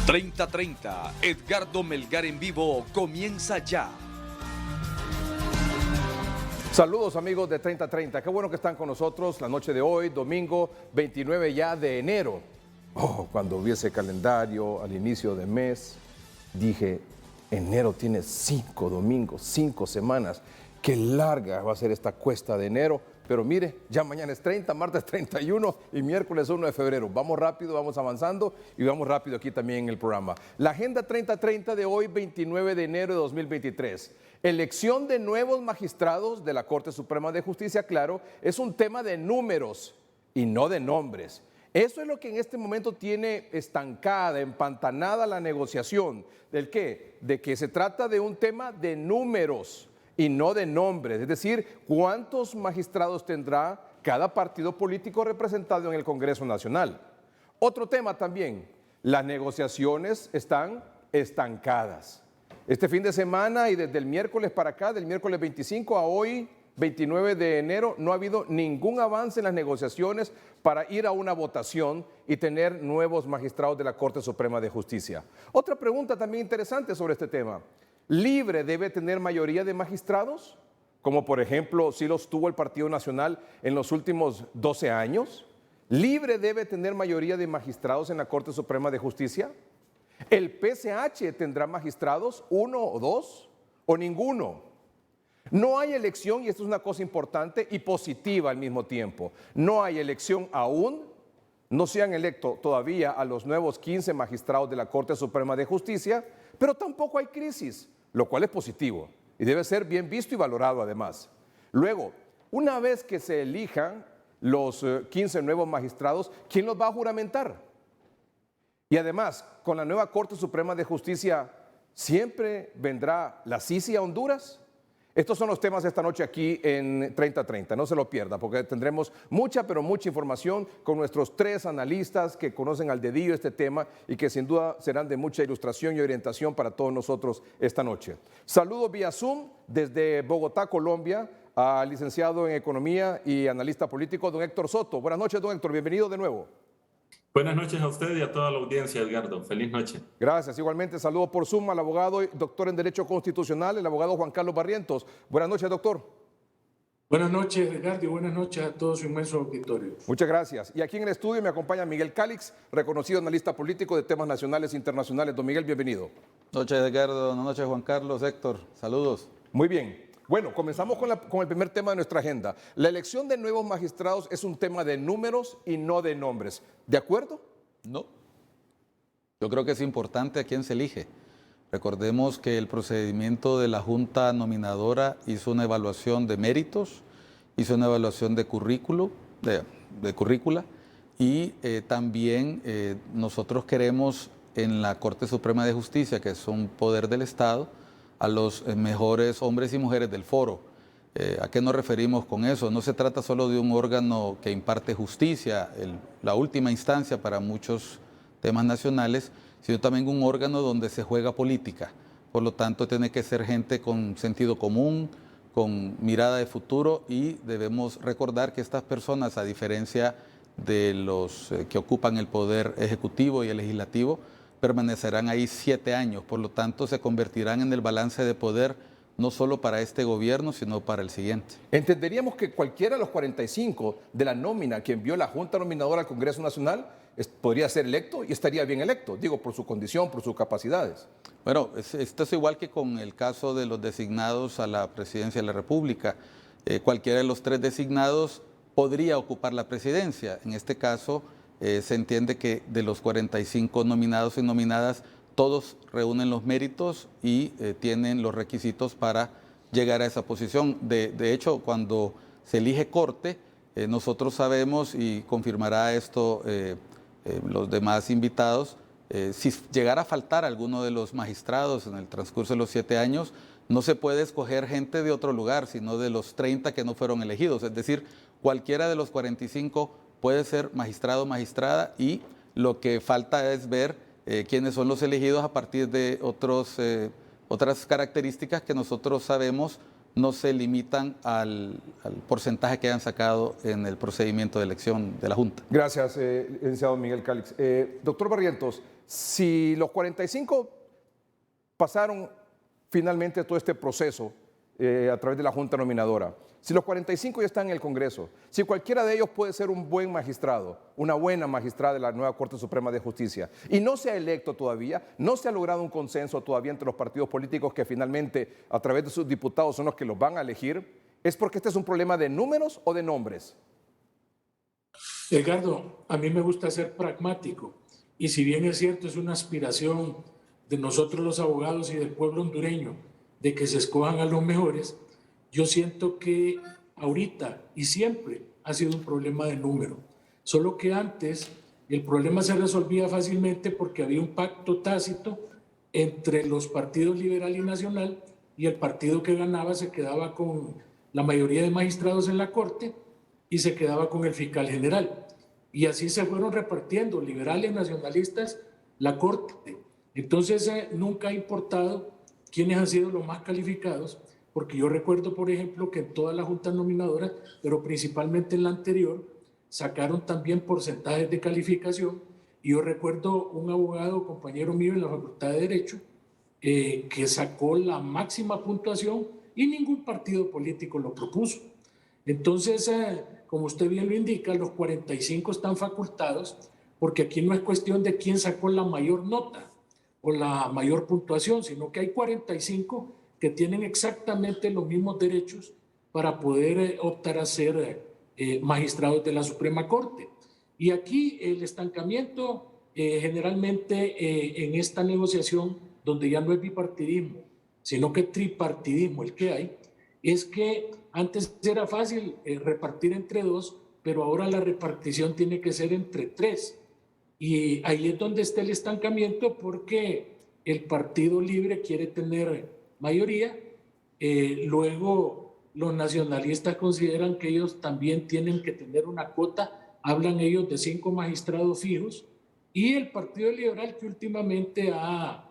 30:30, Edgardo Melgar en vivo comienza ya. Saludos amigos de 30:30, qué bueno que están con nosotros la noche de hoy, domingo 29 ya de enero. Cuando vi ese calendario al inicio del mes, dije, enero tiene 5 domingos, 5 semanas, qué larga va a ser esta cuesta de enero. Pero mire, ya mañana es 30, martes 31 y miércoles 1 de febrero. Vamos rápido, vamos avanzando y vamos rápido aquí también en el programa. La Agenda 30:30 de hoy, 29 de enero de 2023. Elección de nuevos magistrados de la Corte Suprema de Justicia, claro, es un tema de números y no de nombres. Eso es lo que en este momento tiene estancada, empantanada la negociación. ¿Del qué? De que se trata de un tema de números y no de nombres, es decir, cuántos magistrados tendrá cada partido político representado en el Congreso Nacional. Otro tema también, las negociaciones están estancadas. Este fin de semana y desde el miércoles para acá, del miércoles 25 a hoy, 29 de enero, no ha habido ningún avance en las negociaciones para ir a una votación y tener nuevos magistrados de la Corte Suprema de Justicia. Otra pregunta también interesante sobre este tema. ¿Libre debe tener mayoría de magistrados? Como por ejemplo, si los tuvo el Partido Nacional en los últimos 12 años. ¿Libre debe tener mayoría de magistrados en la Corte Suprema de Justicia? ¿El PCH tendrá magistrados, 1 o 2 o ninguno? No hay elección, y esto es una cosa importante y positiva al mismo tiempo. No hay elección aún, no se han electo todavía a los nuevos 15 magistrados de la Corte Suprema de Justicia, pero tampoco hay crisis, lo cual es positivo y debe ser bien visto y valorado además. Luego, una vez que se elijan los 15 nuevos magistrados, ¿quién los va a juramentar? Y además, con la nueva Corte Suprema de Justicia, ¿siempre vendrá la Sisi a Honduras? Estos son los temas de esta noche aquí en 30:30, no se lo pierda porque tendremos mucha, pero mucha información con nuestros 3 analistas que conocen al dedillo este tema y que sin duda serán de mucha ilustración y orientación para todos nosotros esta noche. Saludo vía Zoom desde Bogotá, Colombia, al licenciado en Economía y analista político, don Héctor Soto. Buenas noches, don Héctor, bienvenido de nuevo. Buenas noches a usted y a toda la audiencia, Edgardo. Feliz noche. Gracias. Igualmente saludo por Zoom al abogado y doctor en Derecho Constitucional, el abogado Juan Carlos Barrientos. Buenas noches, doctor. Buenas noches, Edgardo, y buenas noches a todo su inmenso auditorio. Muchas gracias. Y aquí en el estudio me acompaña Miguel Calix, reconocido analista político de temas nacionales e internacionales. Don Miguel, bienvenido. Buenas noches, Edgardo. Buenas noches, Juan Carlos, Héctor. Saludos. Muy bien. Bueno, comenzamos con el primer tema de nuestra agenda. La elección de nuevos magistrados es un tema de números y no de nombres. ¿De acuerdo? No. Yo creo que es importante a quién se elige. Recordemos que el procedimiento de la Junta Nominadora hizo una evaluación de méritos, hizo una evaluación de currícula y también nosotros queremos en la Corte Suprema de Justicia, que es un poder del Estado, a los mejores hombres y mujeres del foro. ¿A qué nos referimos con eso? No se trata solo de un órgano que imparte justicia, la última instancia para muchos temas nacionales, sino también un órgano donde se juega política. Por lo tanto, tiene que ser gente con sentido común, con mirada de futuro, y debemos recordar que estas personas, a diferencia de los que ocupan el poder ejecutivo y el legislativo, permanecerán ahí 7 años. Por lo tanto, se convertirán en el balance de poder no solo para este gobierno, sino para el siguiente. Entenderíamos que cualquiera de los 45 de la nómina que envió la Junta Nominadora al Congreso Nacional podría ser electo y estaría bien electo, digo, por su condición, por sus capacidades. Bueno, esto es igual que con el caso de los designados a la presidencia de la República. Cualquiera de los 3 designados podría ocupar la presidencia. En este caso, se entiende que de los 45 nominados y nominadas, todos reúnen los méritos y tienen los requisitos para llegar a esa posición. De hecho, cuando se elige corte, nosotros sabemos, y confirmará esto los demás invitados, si llegara a faltar alguno de los magistrados en el transcurso de los 7 años, no se puede escoger gente de otro lugar, sino de los 30 que no fueron elegidos. Es decir, cualquiera de los 45 puede ser magistrado o magistrada, y lo que falta es ver quiénes son los elegidos a partir de otras características que nosotros sabemos no se limitan al porcentaje que hayan sacado en el procedimiento de elección de la Junta. Gracias, licenciado Miguel Calix. Doctor Barrientos, si los 45 pasaron finalmente todo este proceso a través de la Junta Nominadora, si los 45 ya están en el Congreso, si cualquiera de ellos puede ser un buen magistrado, una buena magistrada de la nueva Corte Suprema de Justicia, y no se ha electo todavía, no se ha logrado un consenso todavía entre los partidos políticos que finalmente a través de sus diputados son los que los van a elegir, ¿es porque este es un problema de números o de nombres? Edgardo, a mí me gusta ser pragmático y si bien es cierto, es una aspiración de nosotros los abogados y del pueblo hondureño de que se escojan a los mejores, yo siento que ahorita y siempre ha sido un problema de número. Solo que antes el problema se resolvía fácilmente porque había un pacto tácito entre los partidos liberal y nacional y el partido que ganaba se quedaba con la mayoría de magistrados en la Corte y se quedaba con el fiscal general. Y así se fueron repartiendo liberales, nacionalistas, la Corte. Entonces nunca ha importado quiénes han sido los más calificados, porque yo recuerdo, por ejemplo, que en todas las juntas nominadoras, pero principalmente en la anterior, sacaron también porcentajes de calificación. Y yo recuerdo un abogado, compañero mío en la Facultad de Derecho, que sacó la máxima puntuación y ningún partido político lo propuso. Entonces, como usted bien lo indica, los 45 están facultados, porque aquí no es cuestión de quién sacó la mayor nota o la mayor puntuación, sino que hay 45 que tienen exactamente los mismos derechos para poder optar a ser magistrados de la Suprema Corte. Y aquí el estancamiento generalmente en esta negociación, donde ya no es bipartidismo, sino que tripartidismo el que hay, es que antes era fácil repartir entre dos, pero ahora la repartición tiene que ser entre tres. Y ahí es donde está el estancamiento, porque el Partido Libre quiere tener mayoría, luego los nacionalistas consideran que ellos también tienen que tener una cuota, hablan ellos de 5 magistrados fijos, y el Partido Liberal, que últimamente ha,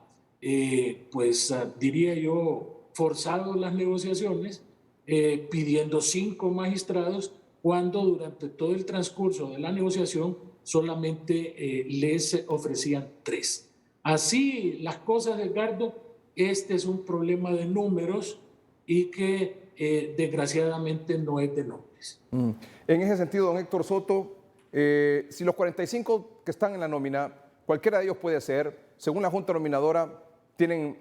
diría yo, forzado las negociaciones, pidiendo 5 magistrados, cuando durante todo el transcurso de la negociación solamente les ofrecían 3. Así las cosas, Edgardo, este es un problema de números y que desgraciadamente no es de nombres. En ese sentido, don Héctor Soto, si los 45 que están en la nómina, cualquiera de ellos puede ser, según la Junta Nominadora, tienen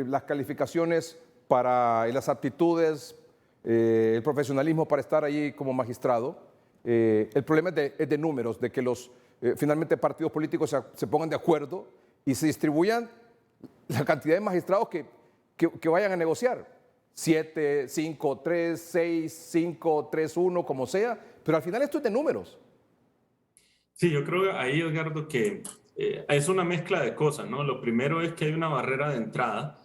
las calificaciones para las aptitudes, el profesionalismo para estar allí como magistrado. El problema es de números, de que los finalmente partidos políticos se pongan de acuerdo y se distribuyan la cantidad de magistrados que vayan a negociar. 7, 5, 3, 6, 5, 3, 1, como sea, pero al final esto es de números. Sí, yo creo ahí, Edgardo, que es una mezcla de cosas, ¿no? Lo primero es que hay una barrera de entrada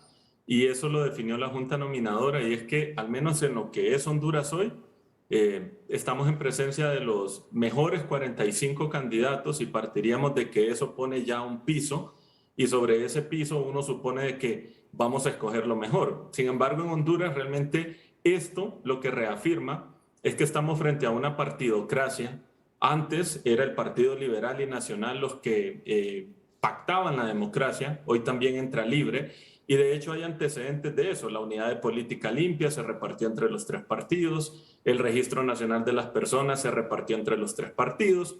y eso lo definió la Junta Nominadora, y es que al menos en lo que es Honduras hoy, estamos en presencia de los mejores 45 candidatos y partiríamos de que eso pone ya un piso, y sobre ese piso uno supone de que vamos a escoger lo mejor. Sin embargo, en Honduras realmente esto lo que reafirma es que estamos frente a una partidocracia. Antes era el Partido Liberal y Nacional los que pactaban la democracia, hoy también entra Libre, y de hecho hay antecedentes de eso. La unidad de política limpia se repartió entre los 3 partidos, el Registro Nacional de las Personas se repartió entre los 3 partidos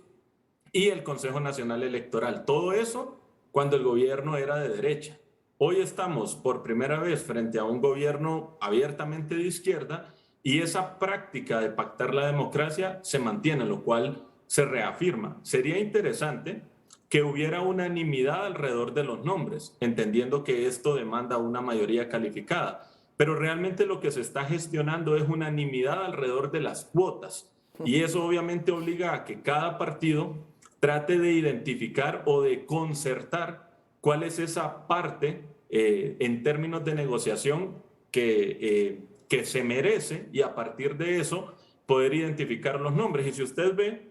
y el Consejo Nacional Electoral. Todo eso cuando el gobierno era de derecha. Hoy estamos por primera vez frente a un gobierno abiertamente de izquierda y esa práctica de pactar la democracia se mantiene, lo cual se reafirma. Sería interesante que hubiera unanimidad alrededor de los nombres, entendiendo que esto demanda una mayoría calificada, pero realmente lo que se está gestionando es unanimidad alrededor de las cuotas, y eso obviamente obliga a que cada partido trate de identificar o de concertar cuál es esa parte en términos de negociación que se merece, y a partir de eso poder identificar los nombres. Y si usted ve,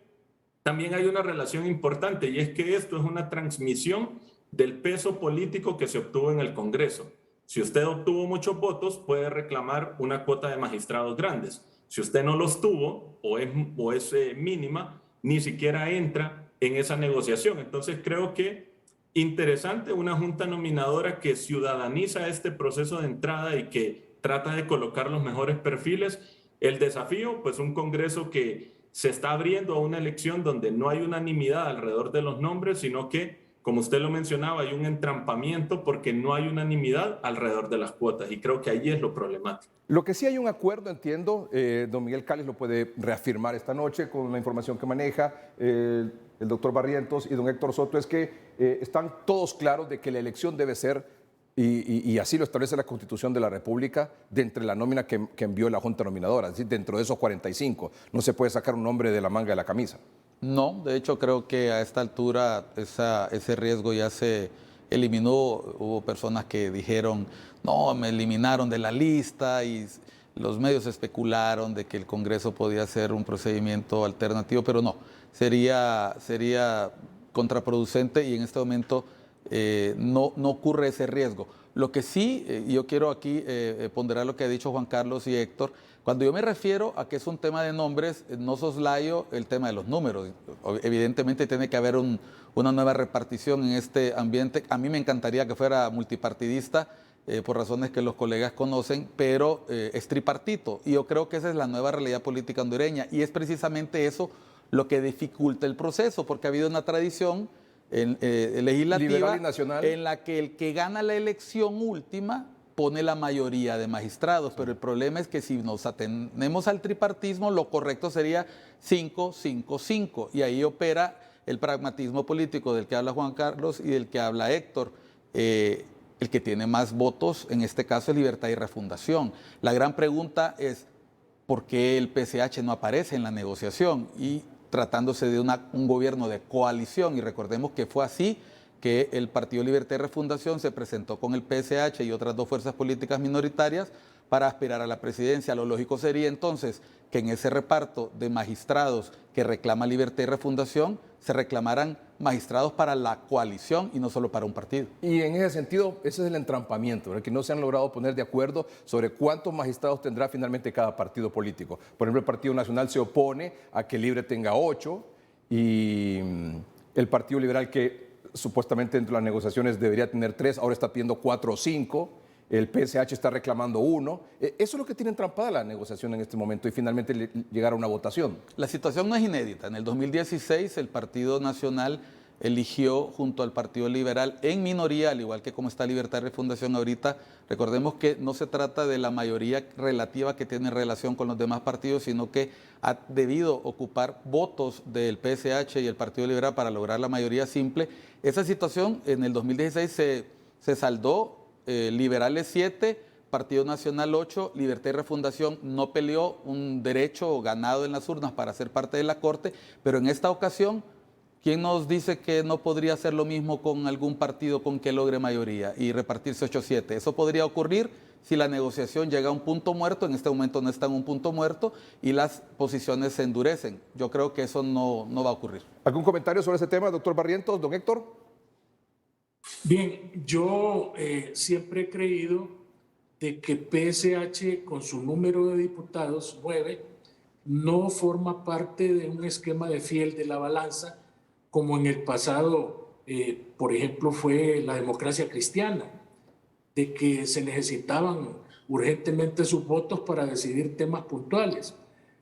también hay una relación importante, y es que esto es una transmisión del peso político que se obtuvo en el Congreso. Si usted obtuvo muchos votos, puede reclamar una cuota de magistrados grandes. Si usted no los tuvo o es mínima, ni siquiera entra en esa negociación. Entonces creo que interesante una junta nominadora que ciudadaniza este proceso de entrada y que trata de colocar los mejores perfiles. El desafío, pues un Congreso que se está abriendo a una elección donde no hay unanimidad alrededor de los nombres, sino que, como usted lo mencionaba, hay un entrampamiento porque no hay unanimidad alrededor de las cuotas y creo que ahí es lo problemático. Lo que sí hay un acuerdo, entiendo, don Miguel Cales lo puede reafirmar esta noche con la información que maneja el doctor Barrientos y don Héctor Soto, es que están todos claros de que la elección debe ser, y así lo establece la Constitución de la República, de entre la nómina que envió la Junta Nominadora, es decir, dentro de esos 45. No se puede sacar un nombre de la manga de la camisa. No, de hecho creo que a esta altura ese riesgo ya se eliminó. Hubo personas que dijeron, no, me eliminaron de la lista, y los medios especularon de que el Congreso podía hacer un procedimiento alternativo, pero no, sería contraproducente y en este momento no ocurre ese riesgo. Lo que sí, yo quiero aquí ponderar lo que ha dicho Juan Carlos y Héctor. Cuando yo me refiero a que es un tema de nombres, no soslayo el tema de los números. Evidentemente tiene que haber una nueva repartición en este ambiente. A mí me encantaría que fuera multipartidista, por razones que los colegas conocen, pero es tripartito. Y yo creo que esa es la nueva realidad política hondureña. Y es precisamente eso lo que dificulta el proceso, porque ha habido una tradición legislativa en la que el que gana la elección última pone la mayoría de magistrados, pero el problema es que si nos atenemos al tripartismo, lo correcto sería 5-5-5, y ahí opera el pragmatismo político del que habla Juan Carlos y del que habla Héctor. El que tiene más votos, en este caso, es Libertad y Refundación. La gran pregunta es, ¿por qué el PCH no aparece en la negociación? Y tratándose de un gobierno de coalición, y recordemos que fue así que el Partido Libertad y Refundación se presentó con el PSH y otras dos fuerzas políticas minoritarias para aspirar a la presidencia. Lo lógico sería entonces que en ese reparto de magistrados que reclama Libertad y Refundación se reclamaran magistrados para la coalición y no solo para un partido. Y en ese sentido, ese es el entrampamiento, ¿verdad? Que no se han logrado poner de acuerdo sobre cuántos magistrados tendrá finalmente cada partido político. Por ejemplo, el Partido Nacional se opone a que Libre tenga 8 y el Partido Liberal, que supuestamente dentro de las negociaciones debería tener 3, ahora está pidiendo 4 o 5. El PSH está reclamando 1. Eso es lo que tiene entrampada la negociación en este momento y finalmente llegar a una votación. La situación no es inédita. En el 2016 el Partido Nacional eligió junto al Partido Liberal en minoría, al igual que como está Libertad y Refundación ahorita. Recordemos que no se trata de la mayoría relativa que tiene relación con los demás partidos, sino que ha debido ocupar votos del PSH y el Partido Liberal para lograr la mayoría simple. Esa situación en el 2016 se saldó. Liberales 7, Partido Nacional 8, Libertad y Refundación no peleó un derecho ganado en las urnas para ser parte de la Corte, pero en esta ocasión, ¿quién nos dice que no podría hacer lo mismo con algún partido con que logre mayoría y repartirse 8-7? Eso podría ocurrir si la negociación llega a un punto muerto. En este momento no está en un punto muerto y las posiciones se endurecen. Yo creo que eso no va a ocurrir. ¿Algún comentario sobre ese tema, doctor Barrientos, don Héctor? Bien, yo siempre he creído de que PSH, con su número de diputados, 9, no forma parte de un esquema de fiel de la balanza, como en el pasado, por ejemplo, fue la democracia cristiana, de que se necesitaban urgentemente sus votos para decidir temas puntuales.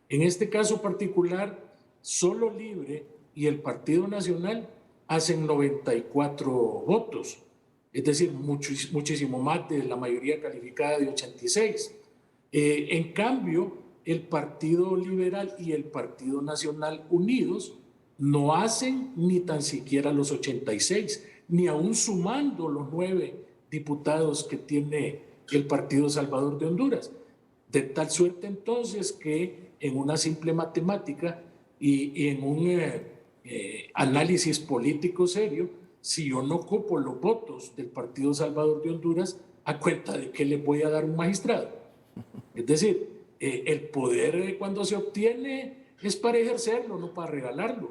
En este caso particular, solo Libre y el Partido Nacional hacen 94 votos, es decir, muchísimo más de la mayoría calificada de 86. En cambio, el Partido Liberal y el Partido Nacional unidos no hacen ni tan siquiera los 86, ni aún sumando los 9 diputados que tiene el Partido Salvador de Honduras. De tal suerte entonces que en una simple matemática y en un análisis político serio, si yo no ocupo los votos del Partido Salvador de Honduras, ¿a cuenta de qué le voy a dar un magistrado? Es decir, el poder cuando se obtiene es para ejercerlo, no para regalarlo.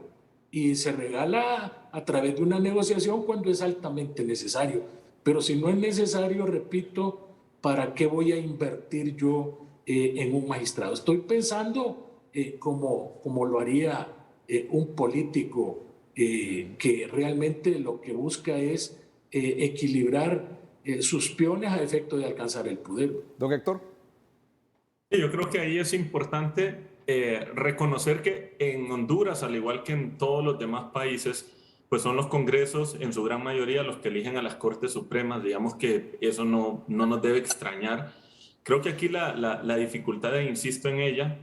Y se regala a través de una negociación cuando es altamente necesario. Pero si no es necesario, repito, ¿para qué voy a invertir yo en un magistrado? Estoy pensando como lo haría un político que realmente lo que busca es equilibrar sus peones a efecto de alcanzar el poder. Don Héctor. Sí, yo creo que ahí es importante reconocer que en Honduras, al igual que en todos los demás países, pues son los congresos en su gran mayoría los que eligen a las Cortes Supremas. Digamos que eso no nos debe extrañar. Creo que aquí la dificultad, e insisto en ella,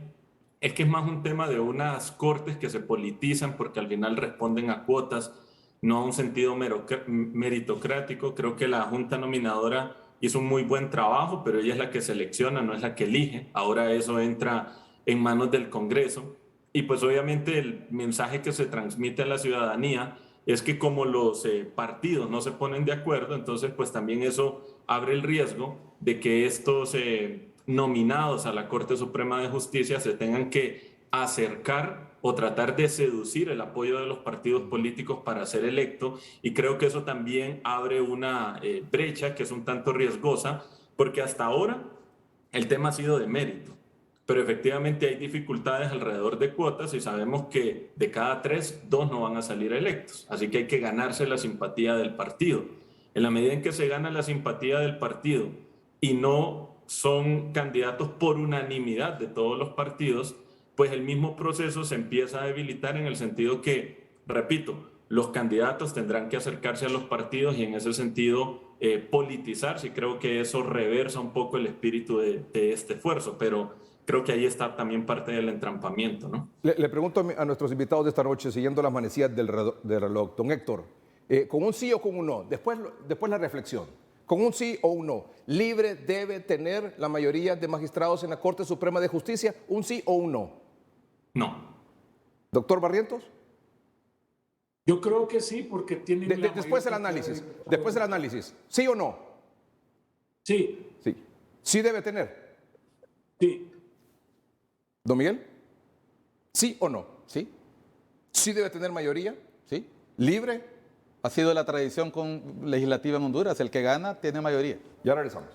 es que es más un tema de unas cortes que se politizan porque al final responden a cuotas, no a un sentido meritocrático. Creo que la Junta Nominadora hizo un muy buen trabajo, pero ella es la que selecciona, no es la que elige. Ahora eso entra en manos del Congreso. Y pues obviamente el mensaje que se transmite a la ciudadanía es que como los partidos no se ponen de acuerdo, entonces pues también eso abre el riesgo de que estos nominados a la Corte Suprema de Justicia se tengan que acercar o tratar de seducir el apoyo de los partidos políticos para ser electo, y creo que eso también abre una brecha que es un tanto riesgosa, porque hasta ahora el tema ha sido de mérito, pero efectivamente hay dificultades alrededor de cuotas y sabemos que de cada 3, 2 no van a salir electos, así que hay que ganarse la simpatía del partido. En la medida en que se gana la simpatía del partido y no son candidatos por unanimidad de todos los partidos, pues el mismo proceso se empieza a debilitar en el sentido que, repito, los candidatos tendrán que acercarse a los partidos y en ese sentido politizarse, y creo que eso reversa un poco el espíritu de este esfuerzo, pero creo que ahí está también parte del entrampamiento, ¿no? Le pregunto a nuestros invitados de esta noche, siguiendo las manecillas del reloj, don Héctor, ¿con un sí o con un no? Después la reflexión. ¿Con un sí o un no? ¿Libre debe tener la mayoría de magistrados en la Corte Suprema de Justicia? ¿Un sí o un no? No. ¿Doctor Barrientos? Yo creo que sí, porque tienen después del análisis. Después del análisis. ¿Sí o no? Sí. Sí. ¿Sí debe tener? Sí. ¿Don Miguel? ¿Sí o no? ¿Sí? ¿Sí debe tener mayoría? ¿Sí? ¿Libre? Ha sido la tradición legislativa en Honduras. El que gana tiene mayoría. Ya regresamos.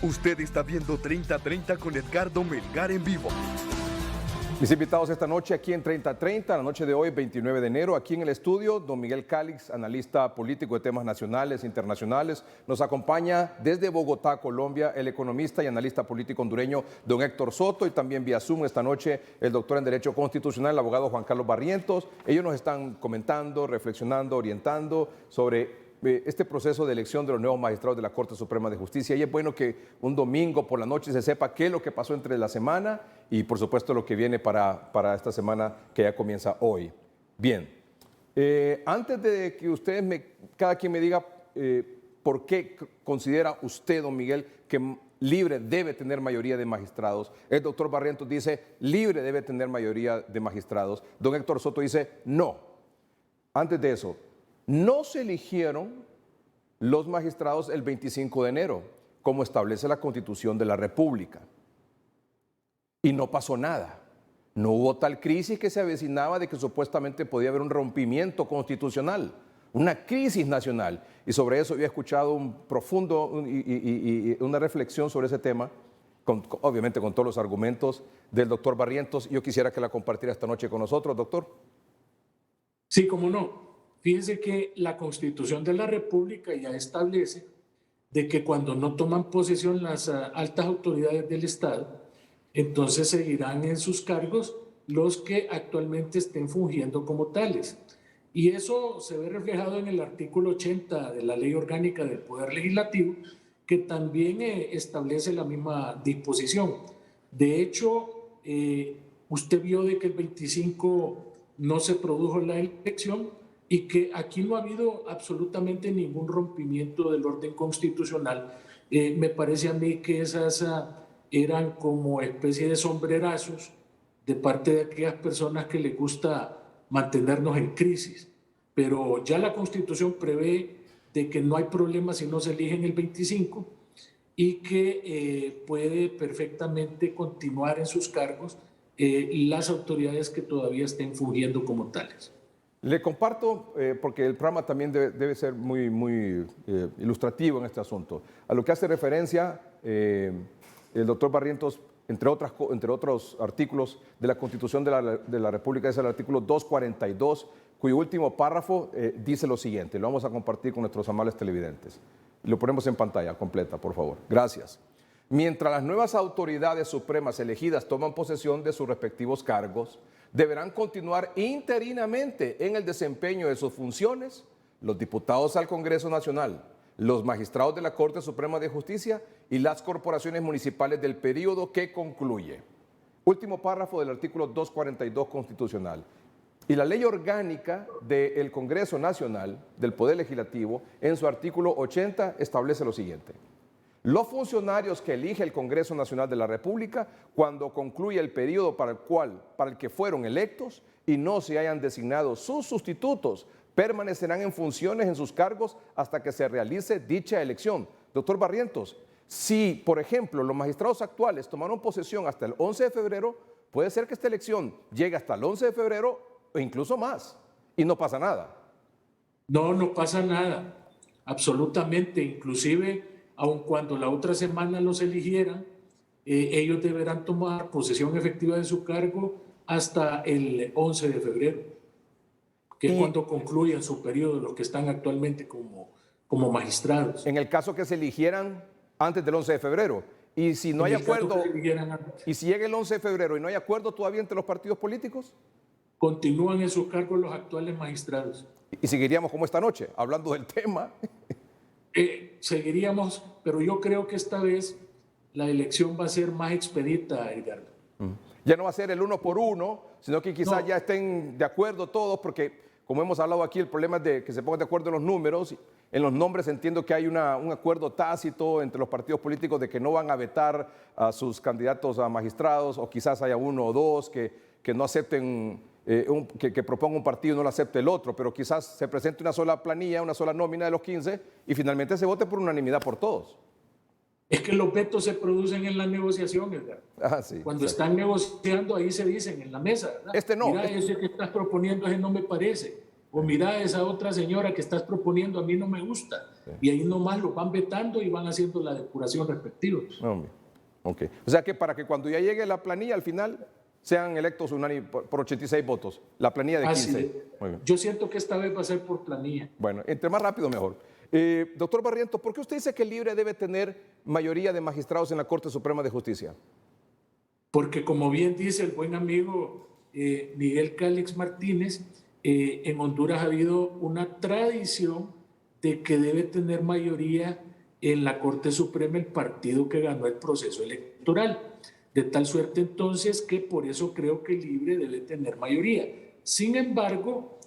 Usted está viendo 30-30 con Edgardo Melgar en vivo. Mis invitados esta noche aquí en 30-30, la noche de hoy, 29 de enero, aquí en el estudio, don Miguel Calix, analista político de temas nacionales e internacionales. Nos acompaña desde Bogotá, Colombia, el economista y analista político hondureño, don Héctor Soto, y también vía Zoom esta noche el doctor en Derecho Constitucional, el abogado Juan Carlos Barrientos. Ellos nos están comentando, reflexionando, orientando sobre este proceso de elección de los nuevos magistrados de la Corte Suprema de Justicia. Y es bueno que un domingo por la noche se sepa qué es lo que pasó entre la semana y por supuesto lo que viene para esta semana que ya comienza hoy. Bien, antes de que cada quien me diga por qué considera usted, don Miguel, que libre debe tener mayoría de magistrados, el doctor Barrientos dice libre debe tener mayoría de magistrados, don Héctor Soto dice no. Antes de eso, no se eligieron los magistrados el 25 de enero, como establece la Constitución de la República. Y no pasó nada. No hubo tal crisis que se avecinaba de que supuestamente podía haber un rompimiento constitucional, una crisis nacional. Y sobre eso había escuchado un profundo y una reflexión sobre ese tema, obviamente con todos los argumentos del doctor Barrientos. Yo quisiera que la compartiera esta noche con nosotros, doctor. Sí, cómo no. Fíjense que la Constitución de la República ya establece de que cuando no toman posesión las altas autoridades del Estado, entonces seguirán en sus cargos los que actualmente estén fungiendo como tales. Y eso se ve reflejado en el artículo 80 de la Ley Orgánica del Poder Legislativo, que también establece la misma disposición. De hecho, usted vio de que el 25 no se produjo la elección, y que aquí no ha habido absolutamente ningún rompimiento del orden constitucional. Me parece a mí que esas eran como especie de sombrerazos de parte de aquellas personas que les gusta mantenernos en crisis. Pero ya la Constitución prevé de que no hay problema si no se elige en el 25 y que puede perfectamente continuar en sus cargos las autoridades que todavía estén fungiendo como tales. Le comparto, porque el programa también debe ser muy ilustrativo en este asunto, a lo que hace referencia el doctor Barrientos, entre otros artículos de la Constitución de la República, es el artículo 242, cuyo último párrafo dice lo siguiente, lo vamos a compartir con nuestros amables televidentes. Lo ponemos en pantalla completa, por favor. Gracias. Mientras las nuevas autoridades supremas elegidas toman posesión de sus respectivos cargos, deberán continuar interinamente en el desempeño de sus funciones los diputados al Congreso Nacional, los magistrados de la Corte Suprema de Justicia y las corporaciones municipales del periodo que concluye. Último párrafo del artículo 242 constitucional. Y la ley orgánica del Congreso Nacional, del Poder Legislativo, en su artículo 80 establece lo siguiente. Los funcionarios que elige el Congreso Nacional de la República, cuando concluye el periodo para el que fueron electos y no se hayan designado sus sustitutos, permanecerán en funciones en sus cargos hasta que se realice dicha elección. Doctor Barrientos, si, por ejemplo, los magistrados actuales tomaron posesión hasta el 11 de febrero, puede ser que esta elección llegue hasta el 11 de febrero o incluso más, y no pasa nada. No, no pasa nada, absolutamente. Inclusive, aun cuando la otra semana los eligieran, ellos deberán tomar posesión efectiva de su cargo hasta el 11 de febrero, que es cuando concluyan su periodo los que están actualmente como magistrados. En el caso que se eligieran antes del 11 de febrero, y si no hay acuerdo, y si llega el 11 de febrero y no hay acuerdo todavía entre los partidos políticos, continúan en sus cargos los actuales magistrados. Y seguiríamos como esta noche, hablando del tema. Seguiríamos, pero yo creo que esta vez la elección va a ser más expedita, Edgardo. Ya no va a ser el uno por uno, sino que quizás ya estén de acuerdo todos, porque como hemos hablado aquí, el problema es de que se pongan de acuerdo en los números. En los nombres entiendo que hay un acuerdo tácito entre los partidos políticos de que no van a vetar a sus candidatos a magistrados, o quizás haya uno o dos que no acepten, que proponga un partido y no lo acepte el otro, pero quizás se presente una sola planilla, una sola nómina de los 15 y finalmente se vote por unanimidad por todos. Es que los vetos se producen en la negociación, Edgardo. Sí, Cuando están negociando, ahí se dicen en la mesa, ¿verdad? Este no. Mira, ese que estás proponiendo, ese no me parece. O mira, esa otra señora que estás proponiendo, a mí no me gusta. Sí. Y ahí nomás lo van vetando y van haciendo la depuración respectiva. Okay. O sea que para que cuando ya llegue la planilla, al final sean electos por 86 votos. La planilla de 15. Muy bien. Yo siento que esta vez va a ser por planilla. Bueno, entre más rápido mejor. Doctor Barrientos, ¿por qué usted dice que el Libre debe tener mayoría de magistrados en la Corte Suprema de Justicia? Porque como bien dice el buen amigo Miguel Cálix Martínez, en Honduras ha habido una tradición de que debe tener mayoría en la Corte Suprema el partido que ganó el proceso electoral. De tal suerte entonces que por eso creo que el Libre debe tener mayoría. Sin embargo,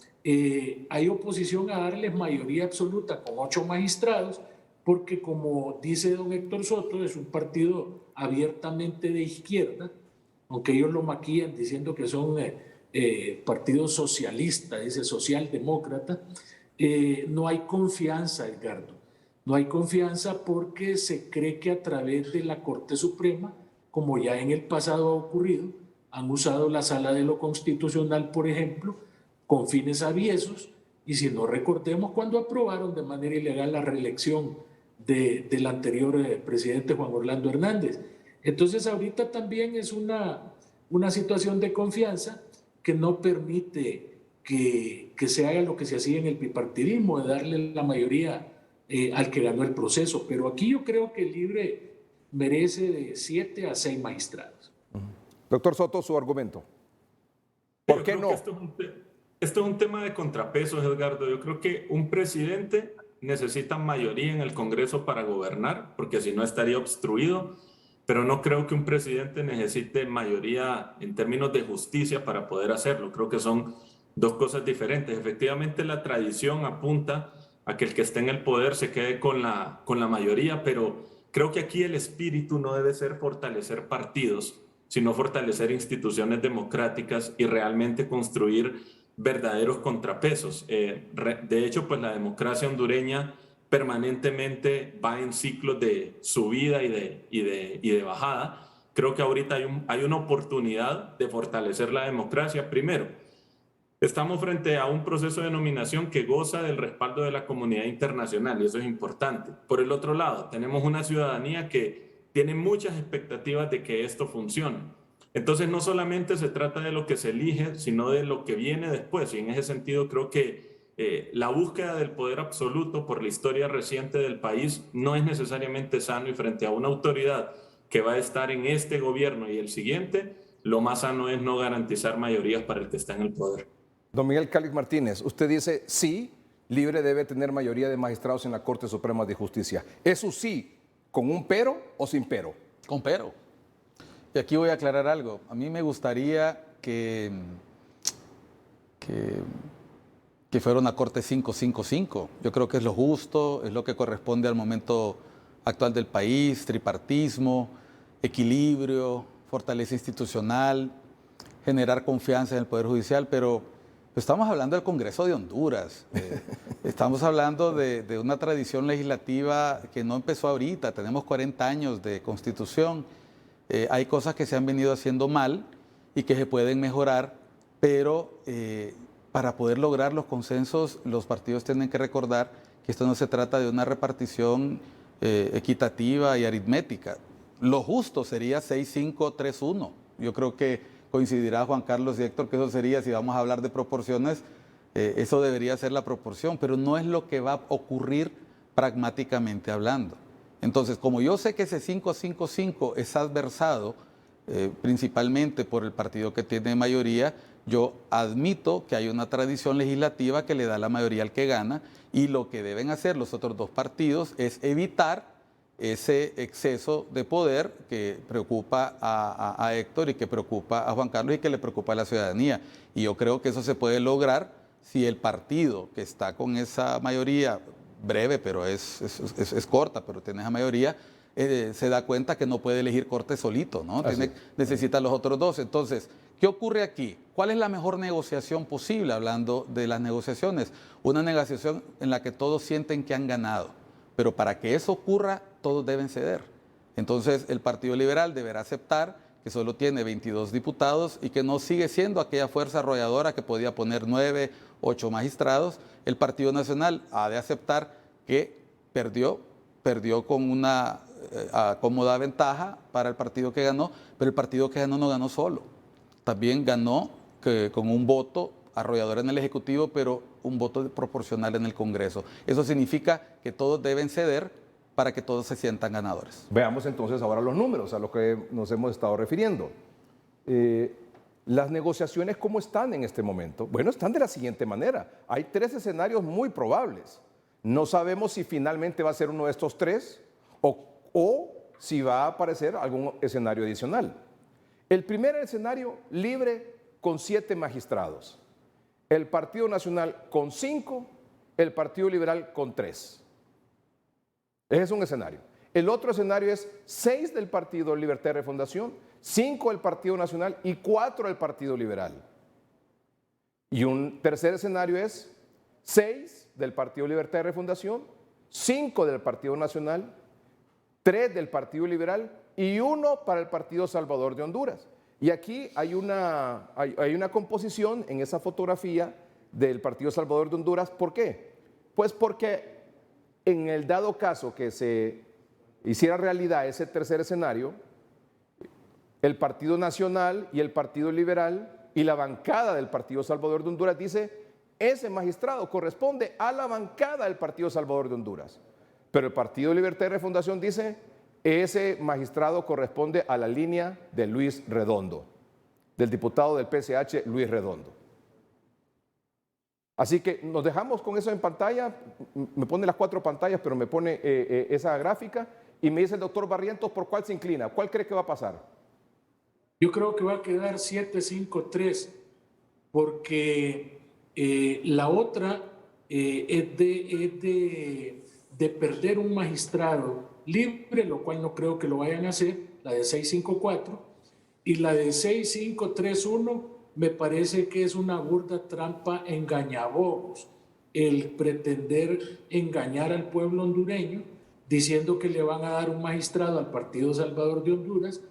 hay oposición a darles mayoría absoluta con 8 magistrados, porque como dice don Héctor Soto, es un partido abiertamente de izquierda, aunque ellos lo maquillan diciendo que son partido socialista, dice socialdemócrata. No hay confianza, Edgardo. No hay confianza porque se cree que a través de la Corte Suprema, como ya en el pasado ha ocurrido, han usado la Sala de lo Constitucional, por ejemplo, con fines aviesos, y si no recordemos cuando aprobaron de manera ilegal la reelección del anterior presidente Juan Orlando Hernández. Entonces ahorita también es una situación de confianza que no permite que se haga lo que se hacía en el bipartidismo, de darle la mayoría al que ganó el proceso. Pero aquí yo creo que el Libre merece de 7 a 6 magistrados. Doctor Soto, su argumento. ¿Por qué no? Esto es un tema de contrapesos, Edgardo. Yo creo que un presidente necesita mayoría en el Congreso para gobernar, porque si no estaría obstruido, pero no creo que un presidente necesite mayoría en términos de justicia para poder hacerlo. Creo que son dos cosas diferentes. Efectivamente, la tradición apunta a que el que esté en el poder se quede con la mayoría, pero creo que aquí el espíritu no debe ser fortalecer partidos, sino fortalecer instituciones democráticas y realmente construir verdaderos contrapesos. De hecho, pues la democracia hondureña permanentemente va en ciclos de subida y de bajada. Creo que ahorita hay una oportunidad de fortalecer la democracia. Primero, Estamos frente a un proceso de nominación que goza del respaldo de la comunidad internacional y eso es importante. Por el otro lado, tenemos una ciudadanía que tiene muchas expectativas de que esto funcione. Entonces, no solamente se trata de lo que se elige, sino de lo que viene después. Y en ese sentido, creo que la búsqueda del poder absoluto por la historia reciente del país no es necesariamente sano y frente a una autoridad que va a estar en este gobierno y el siguiente, lo más sano es no garantizar mayorías para el que está en el poder. Don Miguel Calix Martínez, usted dice sí, Libre debe tener mayoría de magistrados en la Corte Suprema de Justicia. ¿Eso sí, con un pero o sin pero? Con pero. Y aquí voy a aclarar algo. A mí me gustaría que fuera una Corte 5-5-5. Yo creo que es lo justo, es lo que corresponde al momento actual del país, tripartismo, equilibrio, fortaleza institucional, generar confianza en el Poder Judicial, pero estamos hablando del Congreso de Honduras, estamos hablando de una tradición legislativa que no empezó ahorita, tenemos 40 años de Constitución, hay cosas que se han venido haciendo mal y que se pueden mejorar, pero para poder lograr los consensos, los partidos tienen que recordar que esto no se trata de una repartición equitativa y aritmética. Lo justo sería 6-5-3-1. Yo creo que coincidirá Juan Carlos y Héctor que eso sería, si vamos a hablar de proporciones, eso debería ser la proporción, pero no es lo que va a ocurrir pragmáticamente hablando. Entonces, como yo sé que ese 5-5-5 es adversado principalmente por el partido que tiene mayoría, yo admito que hay una tradición legislativa que le da la mayoría al que gana y lo que deben hacer los otros dos partidos es evitar ese exceso de poder que preocupa a Héctor y que preocupa a Juan Carlos y que le preocupa a la ciudadanía. Y yo creo que eso se puede lograr si el partido que está con esa mayoría, breve, pero es corta, pero tiene esa mayoría, se da cuenta que no puede elegir corte solito, ¿no? Necesita los otros dos. Entonces, ¿qué ocurre aquí? ¿Cuál es la mejor negociación posible, hablando de las negociaciones? Una negociación en la que todos sienten que han ganado, pero para que eso ocurra, todos deben ceder. Entonces, el Partido Liberal deberá aceptar que solo tiene 22 diputados y que no sigue siendo aquella fuerza arrolladora que podía poner 9, 8 magistrados. El Partido Nacional ha de aceptar que perdió con una cómoda ventaja para el partido que ganó, pero el partido que ganó no ganó solo. También ganó con un voto arrollador en el Ejecutivo, pero un voto proporcional en el Congreso. Eso significa que todos deben ceder para que todos se sientan ganadores. Veamos entonces ahora los números a los que nos hemos estado refiriendo. Las negociaciones, ¿cómo están en este momento? Bueno, están de la siguiente manera. Hay 3 escenarios muy probables. No sabemos si finalmente va a ser uno de estos 3 o si va a aparecer algún escenario adicional. El primer escenario, Libre con 7 magistrados. El Partido Nacional con 5, el Partido Liberal con 3. Ese es un escenario. El otro escenario es 6 del Partido Libertad y Refundación, 5 del Partido Nacional y 4 del Partido Liberal. Y un tercer escenario es 6 del Partido Libertad y Refundación, 5 del Partido Nacional, 3 del Partido Liberal y 1 para el Partido Salvador de Honduras. Y aquí hay una composición en esa fotografía del Partido Salvador de Honduras. ¿Por qué? Pues porque en el dado caso que se hiciera realidad ese tercer escenario, el Partido Nacional y el Partido Liberal y la bancada del Partido Salvador de Honduras dice, ese magistrado corresponde a la bancada del Partido Salvador de Honduras. Pero el Partido Libertad y Refundación dice, ese magistrado corresponde a la línea de Luis Redondo, del diputado del PSH, Luis Redondo. Así que nos dejamos con eso en pantalla, me pone las 4 pantallas, pero me pone esa gráfica y me dice el doctor Barrientos por cuál se inclina, ¿cuál cree que va a pasar? Yo creo que va a quedar 7-5-3, porque la otra es de perder un magistrado libre, lo cual no creo que lo vayan a hacer, la de 6-5-4, y la de 6-5-3-1 me parece que es una burda trampa engañabobos, el pretender engañar al pueblo hondureño diciendo que le van a dar un magistrado al Partido Salvador de Honduras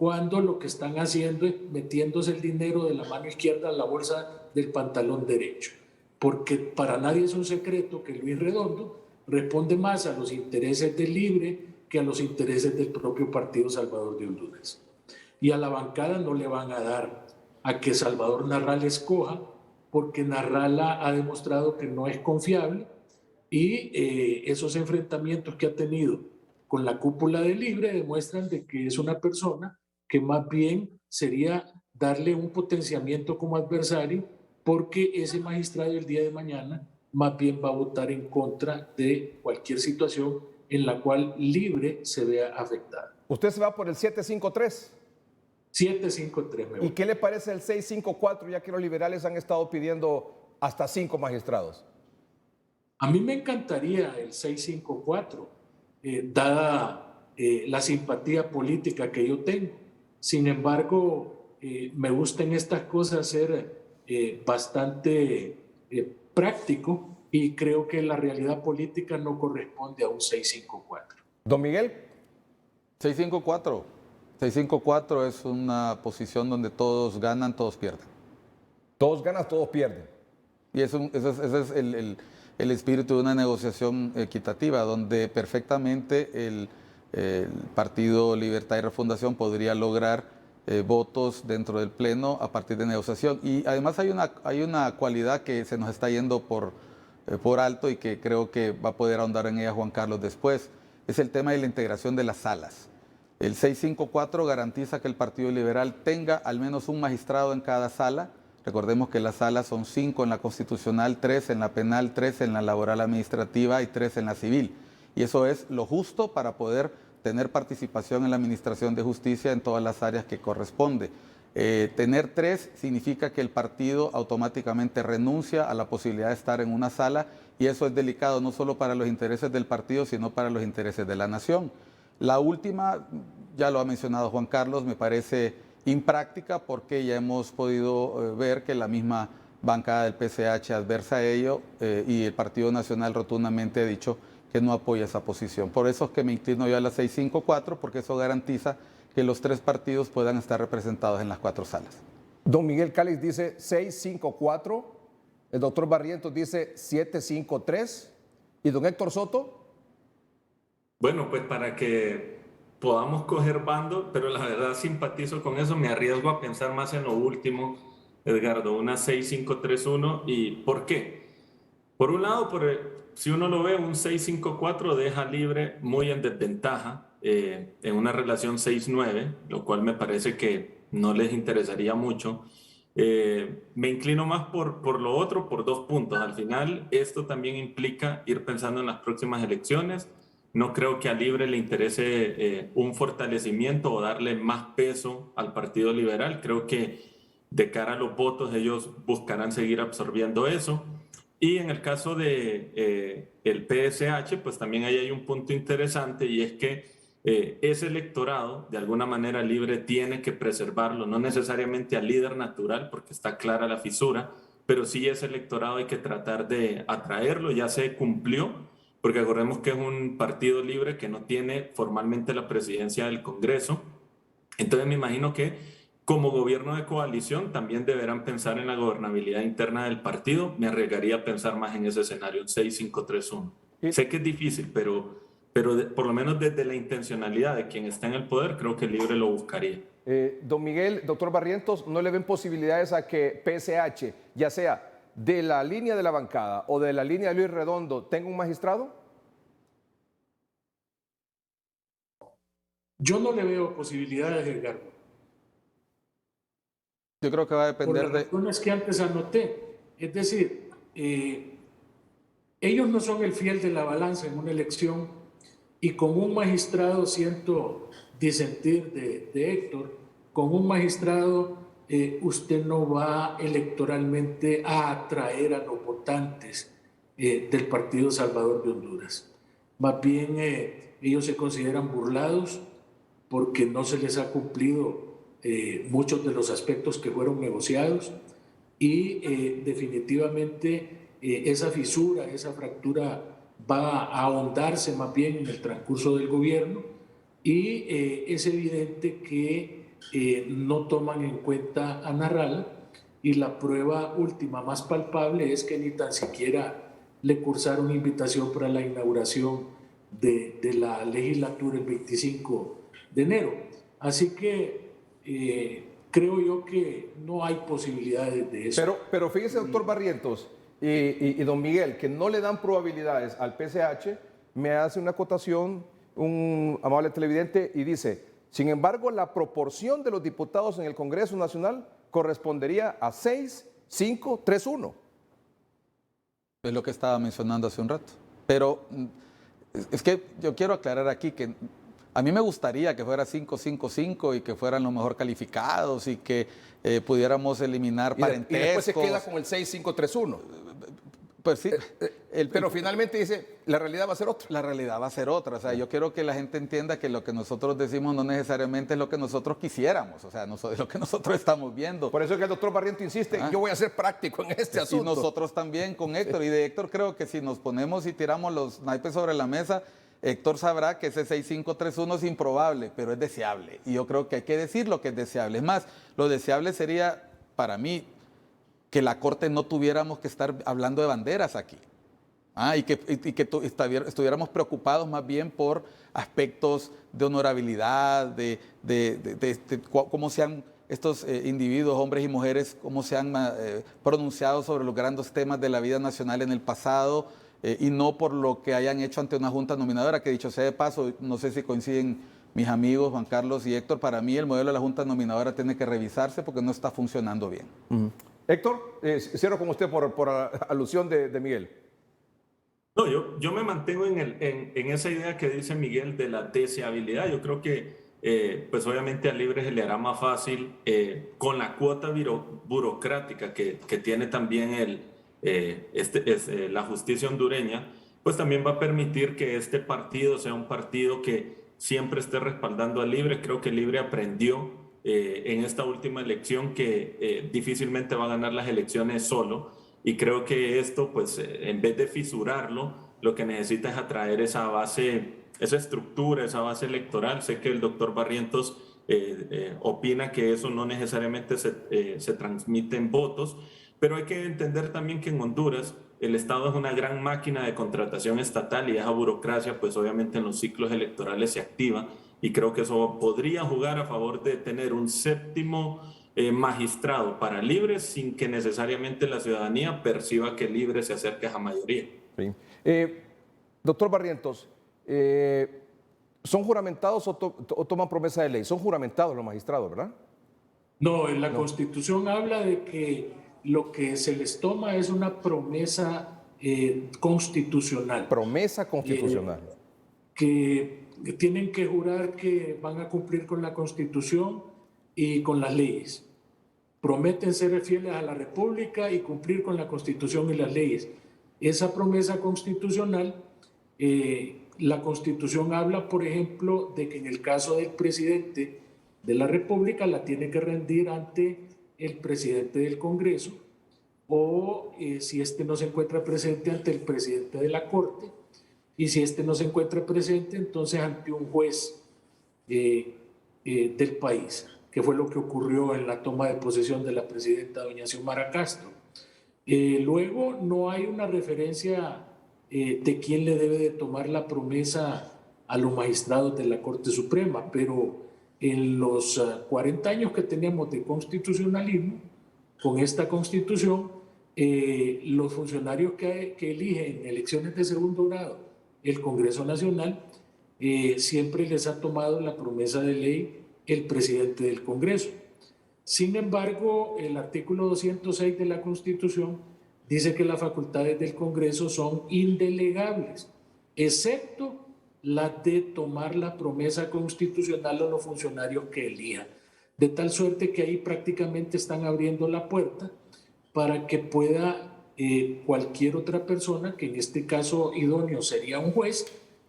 cuando lo que están haciendo es metiéndose el dinero de la mano izquierda a la bolsa del pantalón derecho. Porque para nadie es un secreto que Luis Redondo responde más a los intereses del Libre que a los intereses del propio Partido Salvador de Honduras. Y a la bancada no le van a dar a que Salvador Narral escoja, porque Narral ha demostrado que no es confiable, y esos enfrentamientos que ha tenido con la cúpula del Libre demuestran de que es una persona que más bien sería darle un potenciamiento como adversario, porque ese magistrado el día de mañana más bien va a votar en contra de cualquier situación en la cual Libre se vea afectada. ¿Usted se va por el 753? 753 me voy. ¿Y qué le parece el 654, ya que los liberales han estado pidiendo hasta 5 magistrados? A mí me encantaría el 654, dada la simpatía política que yo tengo. Sin embargo, me gusta en estas cosas ser bastante práctico, y creo que la realidad política no corresponde a un 654. Don Miguel. 654. 654 es una posición donde todos ganan, todos pierden. Todos ganan, todos pierden. Y ese es el espíritu de una negociación equitativa, donde perfectamente el Partido Libertad y Refundación podría lograr votos dentro del Pleno a partir de negociación. Y además hay una cualidad que se nos está yendo por alto y que creo que va a poder ahondar en ella Juan Carlos después. Es el tema de la integración de las salas. El 654 garantiza que el Partido Liberal tenga al menos un magistrado en cada sala. Recordemos que las salas son 5 en la constitucional, 3 en la penal, 3 en la laboral administrativa y 3 en la civil. Y eso es lo justo para poder tener participación en la administración de justicia en todas las áreas que corresponde. Tener 3 significa que el partido automáticamente renuncia a la posibilidad de estar en una sala, y eso es delicado no solo para los intereses del partido, sino para los intereses de la nación. La última, ya lo ha mencionado Juan Carlos, me parece impráctica, porque ya hemos podido ver que la misma bancada del PCH adversa a ello, y el Partido Nacional rotundamente ha dicho que no apoya esa posición. Por eso es que me inclino yo a la 654, porque eso garantiza que los 3 partidos puedan estar representados en las 4 salas. Don Miguel Calix dice 654, el doctor Barrientos dice 753, y don Héctor Soto. Bueno, pues para que podamos coger bando, pero la verdad simpatizo con eso, me arriesgo a pensar más en lo último, Edgardo, una 6531. ¿Y por qué? Por un lado, si uno lo ve, un 654 deja Libre muy en desventaja en una relación 6-9, lo cual me parece que no les interesaría mucho. Me inclino más por lo otro, por 2 puntos. Al final, esto también implica ir pensando en las próximas elecciones. No creo que a Libre le interese un fortalecimiento o darle más peso al Partido Liberal. Creo que de cara a los votos ellos buscarán seguir absorbiendo eso. Y en el caso de el PSH, pues también ahí hay un punto interesante, y es que ese electorado, de alguna manera Libre tiene que preservarlo, no necesariamente al líder natural, porque está clara la fisura, pero sí ese electorado hay que tratar de atraerlo. Ya se cumplió, porque acordemos que es un partido libre que no tiene formalmente la presidencia del Congreso. Entonces me imagino que como gobierno de coalición también deberán pensar en la gobernabilidad interna del partido. Me arriesgaría a pensar más en ese escenario, un 6-5-3-1. Sé que es difícil, pero por lo menos desde la intencionalidad de quien está en el poder, creo que Libre lo buscaría. Don Miguel, doctor Barrientos, ¿no le ven posibilidades a que PSH, ya sea de la línea de la bancada o de la línea de Luis Redondo, tenga un magistrado? Yo no le veo posibilidades, Edgardo. Yo creo que va a depender por las razones que antes anoté. Es decir, ellos no son el fiel de la balanza en una elección, y con un magistrado, siento disentir de Héctor, con un magistrado usted no va electoralmente a atraer a los votantes del Partido Salvador de Honduras. Más bien ellos se consideran burlados porque no se les ha cumplido muchos de los aspectos que fueron negociados, y definitivamente esa fisura, esa fractura va a ahondarse más bien en el transcurso del gobierno, y es evidente que no toman en cuenta a Narral, y la prueba última más palpable es que ni tan siquiera le cursaron invitación para la inauguración de la legislatura el 25 de enero. Así que creo yo que no hay posibilidades de eso. Pero fíjese, doctor Barrientos y don Miguel, que no le dan probabilidades al PCH. Me hace una acotación un amable televidente y dice: sin embargo, la proporción de los diputados en el Congreso Nacional correspondería a 6, 5, 3, 1. Es lo que estaba mencionando hace un rato. Pero es que yo quiero aclarar aquí que a mí me gustaría que fuera 5-5-5 y que fueran los mejor calificados y que pudiéramos eliminar parentescos. Y después se queda con el 6-5-3-1. Pues sí. Pero finalmente dice, la realidad va a ser otra. La realidad va a ser otra. O sea, yo quiero que la gente entienda que lo que nosotros decimos no necesariamente es lo que nosotros quisiéramos. O sea, es lo que nosotros estamos viendo. Por eso es que el doctor Barrientos insiste, yo voy a ser práctico en este asunto. Y nosotros también con Héctor. Y de Héctor creo que si nos ponemos y tiramos los naipes sobre la mesa, Héctor sabrá que ese 6-5-3-1 es improbable, pero es deseable. Y yo creo que hay que decir lo que es deseable. Es más, lo deseable sería, para mí, que la Corte no tuviéramos que estar hablando de banderas aquí. Y que estuviéramos preocupados más bien por aspectos de honorabilidad, de cómo sean estos individuos, hombres y mujeres, cómo se han pronunciado sobre los grandes temas de la vida nacional en el pasado, y no por lo que hayan hecho ante una junta nominadora, que dicho sea de paso, no sé si coinciden mis amigos Juan Carlos y Héctor, para mí el modelo de la junta nominadora tiene que revisarse porque no está funcionando bien. Héctor, cierro con usted por alusión de Miguel. No, yo me mantengo en esa idea que dice Miguel de la deseabilidad. Yo creo que, pues obviamente a Libre se le hará más fácil con la cuota burocrática que tiene también la justicia hondureña, pues también va a permitir que este partido sea un partido que siempre esté respaldando a Libre. Creo que Libre aprendió en esta última elección que difícilmente va a ganar las elecciones solo, y creo que esto, pues en vez de fisurarlo, lo que necesita es atraer esa base, esa estructura, esa base electoral. Sé que el doctor Barrientos opina que eso no necesariamente se transmite en votos, pero hay que entender también que en Honduras el Estado es una gran máquina de contratación estatal, y esa burocracia pues obviamente en los ciclos electorales se activa, y creo que eso podría jugar a favor de tener un séptimo magistrado para Libre sin que necesariamente la ciudadanía perciba que Libre se acerque a esa mayoría. Sí. Doctor Barrientos, ¿son juramentados o toman promesa de ley? Son juramentados los magistrados, ¿verdad? No, en la Constitución habla de que lo que se les toma es una promesa constitucional. Promesa constitucional. Que tienen que jurar que van a cumplir con la Constitución y con las leyes. Prometen ser fieles a la República y cumplir con la Constitución y las leyes. Esa promesa constitucional, la Constitución habla, por ejemplo, de que en el caso del presidente de la República la tiene que rendir ante el presidente del Congreso, o si este no se encuentra presente, ante el presidente de la Corte, y si este no se encuentra presente, entonces ante un juez del país, que fue lo que ocurrió en la toma de posesión de la presidenta doña Xiomara Castro. Luego no hay una referencia de quién le debe de tomar la promesa a los magistrados de la Corte Suprema, pero en los 40 años que tenemos de constitucionalismo, con esta Constitución, los funcionarios que eligen en elecciones de segundo grado el Congreso Nacional, siempre les ha tomado la promesa de ley el presidente del Congreso. Sin embargo, el artículo 206 de la Constitución dice que las facultades del Congreso son indelegables, excepto la de tomar la promesa constitucional a los funcionarios que elijan. De tal suerte que ahí prácticamente están abriendo la puerta para que pueda cualquier otra persona, que en este caso idóneo sería un juez,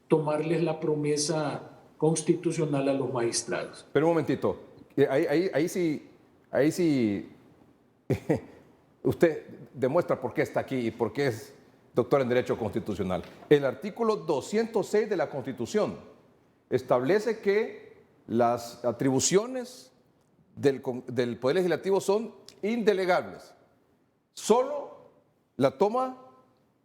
tomarles la promesa constitucional a los magistrados. Pero un momentito, ahí sí usted demuestra por qué está aquí y por qué es doctor en Derecho Constitucional. El artículo 206 de la Constitución establece que las atribuciones del Poder Legislativo son indelegables. Solo la toma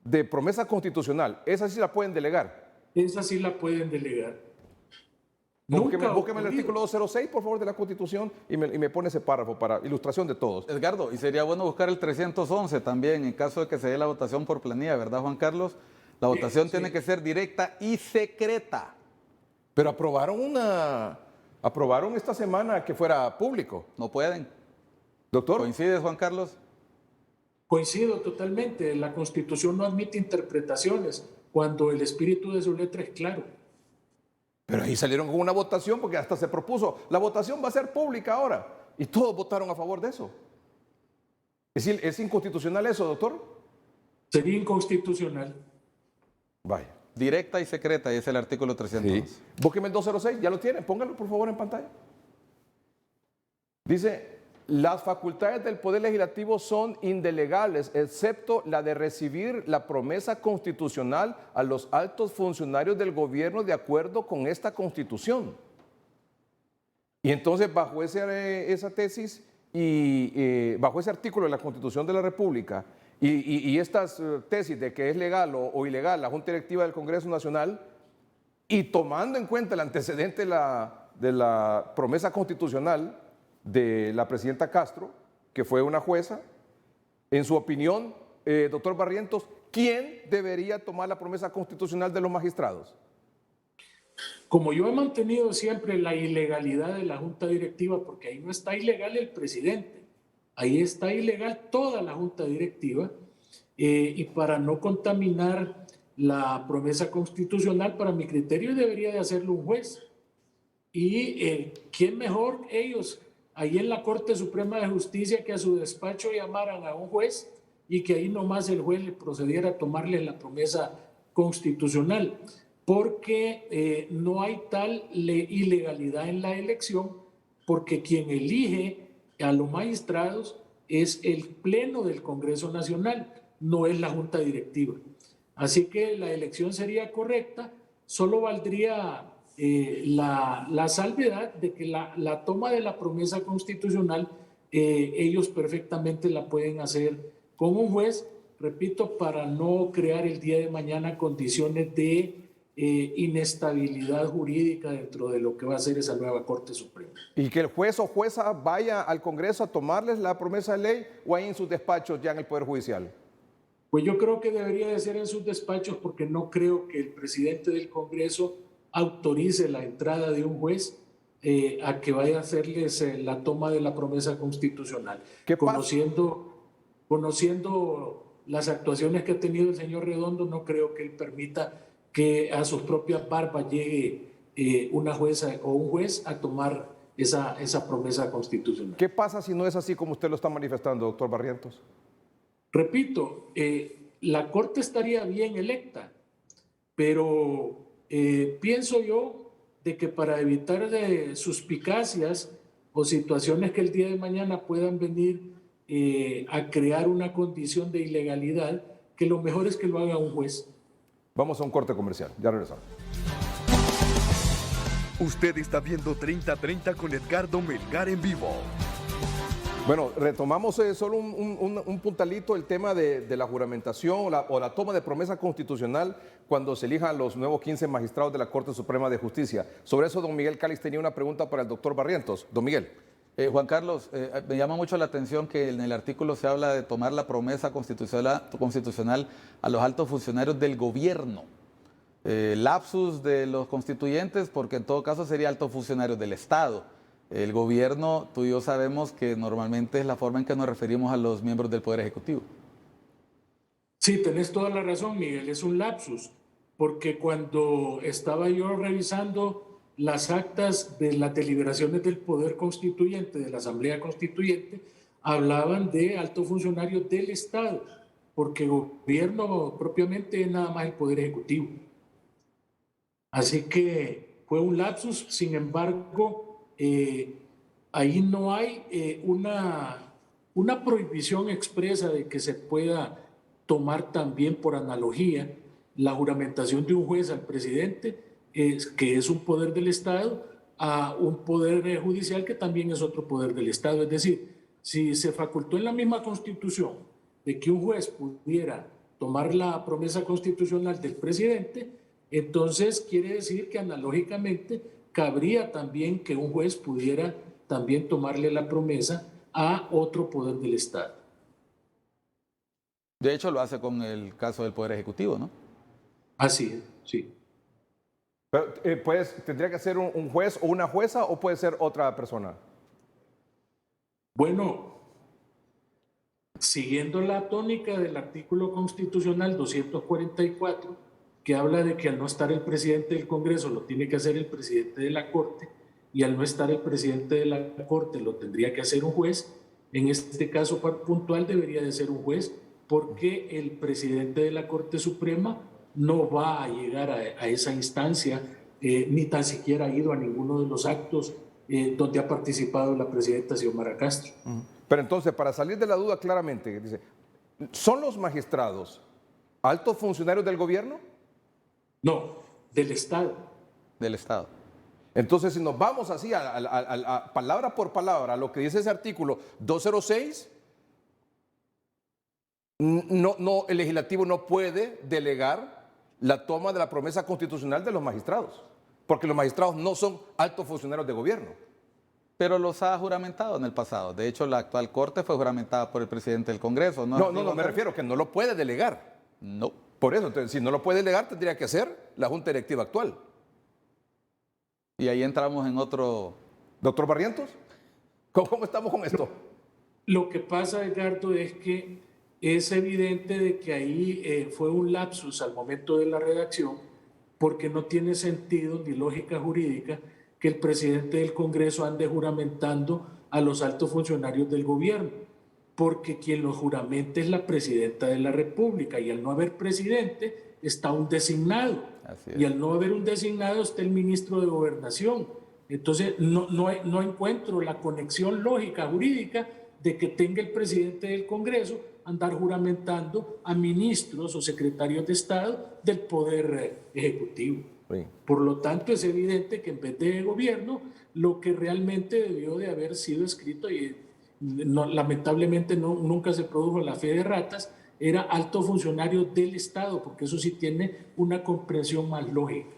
de promesa constitucional, esa sí la pueden delegar. Esa sí la pueden delegar. Búsqueme el artículo 206, por favor, de la Constitución y me pone ese párrafo para ilustración de todos. Edgardo, y sería bueno buscar el 311 también en caso de que se dé la votación por planilla, ¿verdad, Juan Carlos? La votación tiene que ser directa y secreta. Pero aprobaron esta semana que fuera público. No pueden. Doctor. ¿Coincides, Juan Carlos? Coincido totalmente. La Constitución no admite interpretaciones cuando el espíritu de su letra es claro. Pero ahí salieron con una votación porque hasta se propuso, la votación va a ser pública ahora. Y todos votaron a favor de eso. ¿Es inconstitucional eso, doctor? Sería inconstitucional. Vaya. Directa y secreta, y es el artículo 311. Sí. Búsqueme el 206, ya lo tienen, pónganlo por favor en pantalla. Dice, las facultades del Poder Legislativo son indelegables, excepto la de recibir la promesa constitucional a los altos funcionarios del gobierno de acuerdo con esta Constitución. Y entonces, bajo esa tesis y bajo ese artículo de la Constitución de la República y estas tesis de que es legal o ilegal la Junta Directiva del Congreso Nacional, y tomando en cuenta el antecedente de la promesa constitucional de la presidenta Castro, que fue una jueza, en su opinión, doctor Barrientos, ¿quién debería tomar la promesa constitucional de los magistrados? Como yo he mantenido siempre la ilegalidad de la Junta Directiva, porque ahí no está ilegal el presidente, ahí está ilegal toda la Junta Directiva, y para no contaminar la promesa constitucional, para mi criterio debería de hacerlo un juez. Y ¿quién mejor ellos ahí en la Corte Suprema de Justicia que a su despacho llamaran a un juez y que ahí nomás el juez le procediera a tomarle la promesa constitucional? Porque no hay tal ilegalidad en la elección, porque quien elige a los magistrados es el Pleno del Congreso Nacional, no es la Junta Directiva. Así que la elección sería correcta, solo valdría la salvedad de que la toma de la promesa constitucional ellos perfectamente la pueden hacer con un juez, repito, para no crear el día de mañana condiciones de inestabilidad jurídica dentro de lo que va a ser esa nueva Corte Suprema. ¿Y que el juez o jueza vaya al Congreso a tomarles la promesa de ley o ahí en sus despachos ya en el Poder Judicial? Pues yo creo que debería de ser en sus despachos, porque no creo que el presidente del Congreso autorice la entrada de un juez a que vaya a hacerles la toma de la promesa constitucional. Conociendo las actuaciones que ha tenido el señor Redondo, no creo que él permita que a sus propias barbas llegue una jueza o un juez a tomar esa promesa constitucional. ¿Qué pasa si no es así como usted lo está manifestando, doctor Barrientos? Repito, la Corte estaría bien electa, pero pienso yo de que para evitar suspicacias o situaciones que el día de mañana puedan venir a crear una condición de ilegalidad, que lo mejor es que lo haga un juez. Vamos a un corte comercial, ya regresamos. Usted está viendo 30-30 con Edgardo Melgar en vivo. Bueno, retomamos solo un puntalito, el tema de la juramentación o la toma de promesa constitucional cuando se elijan los nuevos 15 magistrados de la Corte Suprema de Justicia. Sobre eso, don Miguel Cáliz tenía una pregunta para el doctor Barrientos. Don Miguel. Juan Carlos, me llama mucho la atención que en el artículo se habla de tomar la promesa constitucional a los altos funcionarios del gobierno. Lapsus de los constituyentes, porque en todo caso sería altos funcionarios del Estado. El gobierno, tú y yo sabemos que normalmente es la forma en que nos referimos a los miembros del Poder Ejecutivo. Sí, tenés toda la razón, Miguel, es un lapsus, porque cuando estaba yo revisando las actas de las deliberaciones del Poder Constituyente, de la Asamblea Constituyente, hablaban de altos funcionarios del Estado, porque gobierno propiamente es nada más el Poder Ejecutivo. Así que fue un lapsus, sin embargo, ahí no hay una prohibición expresa de que se pueda tomar también por analogía la juramentación de un juez al presidente, que es un poder del Estado, a un poder judicial que también es otro poder del Estado. Es decir, si se facultó en la misma Constitución de que un juez pudiera tomar la promesa constitucional del presidente, entonces quiere decir que analógicamente cabría también que un juez pudiera también tomarle la promesa a otro poder del Estado. De hecho, lo hace con el caso del Poder Ejecutivo, ¿no? Así es, sí. Pero, ¿tendría que ser un juez o una jueza o puede ser otra persona? Bueno, siguiendo la tónica del artículo constitucional 244, que habla de que al no estar el presidente del Congreso lo tiene que hacer el presidente de la Corte, y al no estar el presidente de la Corte lo tendría que hacer un juez, en este caso puntual debería de ser un juez, porque el presidente de la Corte Suprema no va a llegar a esa instancia, ni tan siquiera ha ido a ninguno de los actos donde ha participado la presidenta Xiomara Castro. Pero entonces, para salir de la duda claramente, dice, ¿son los magistrados altos funcionarios del gobierno? No, del Estado. Del Estado. Entonces, si nos vamos así a palabra por palabra a lo que dice ese artículo 206, el legislativo no puede delegar la toma de la promesa constitucional de los magistrados, porque los magistrados no son altos funcionarios de gobierno. Pero los ha juramentado en el pasado. De hecho, la actual Corte fue juramentada por el presidente del Congreso. No, me refiero que no lo puede delegar. No. Por eso, entonces, si no lo puede delegar, tendría que ser la Junta Directiva actual. Y ahí entramos en otro... Doctor Barrientos, ¿cómo estamos con esto? Lo que pasa, Edgardo, es que es evidente de que ahí fue un lapsus al momento de la redacción, porque no tiene sentido ni lógica jurídica que el presidente del Congreso ande juramentando a los altos funcionarios del gobierno, porque quien los juramenta es la presidenta de la República, y al no haber presidente está un designado, y al no haber un designado está el ministro de Gobernación. Entonces no encuentro la conexión lógica jurídica de que tenga el presidente del Congreso andar juramentando a ministros o secretarios de Estado del Poder Ejecutivo. Sí. Por lo tanto, es evidente que en vez de gobierno, lo que realmente debió de haber sido escrito, y lamentablemente nunca se produjo la fe de ratas, era alto funcionario del Estado, porque eso sí tiene una comprensión más lógica.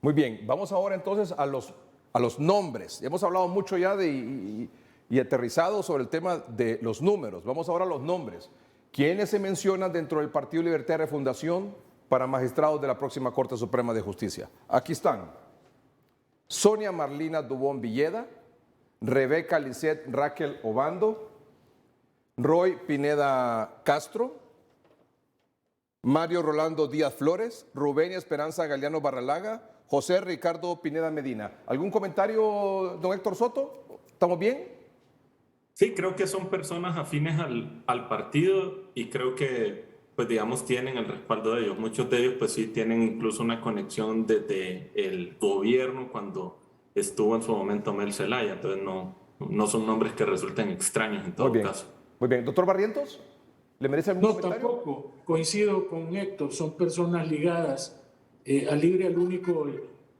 Muy bien, vamos ahora entonces a los nombres. Hemos hablado mucho ya y aterrizado sobre el tema de los números. Vamos ahora a los nombres. ¿Quiénes se mencionan dentro del Partido Libertad y Refundación para magistrados de la próxima Corte Suprema de Justicia? Aquí están: Sonia Marlina Dubón Villeda, Rebeca Lisset Raquel Obando, Roy Pineda Castro, Mario Rolando Díaz Flores, Rubén Esperanza Galeano Barralaga, José Ricardo Pineda Medina. ¿Algún comentario, don Héctor Soto? ¿Estamos bien? Sí, creo que son personas afines al partido, y creo que, pues digamos, tienen el respaldo de ellos. Muchos de ellos, pues sí, tienen incluso una conexión desde el gobierno cuando estuvo en su momento Mel Zelaya. Entonces no son nombres que resulten extraños en todo caso. Muy bien. Doctor Barrientos, ¿le merece algún comentario? No, tampoco. Coincido con Héctor. Son personas ligadas al Libre. Al único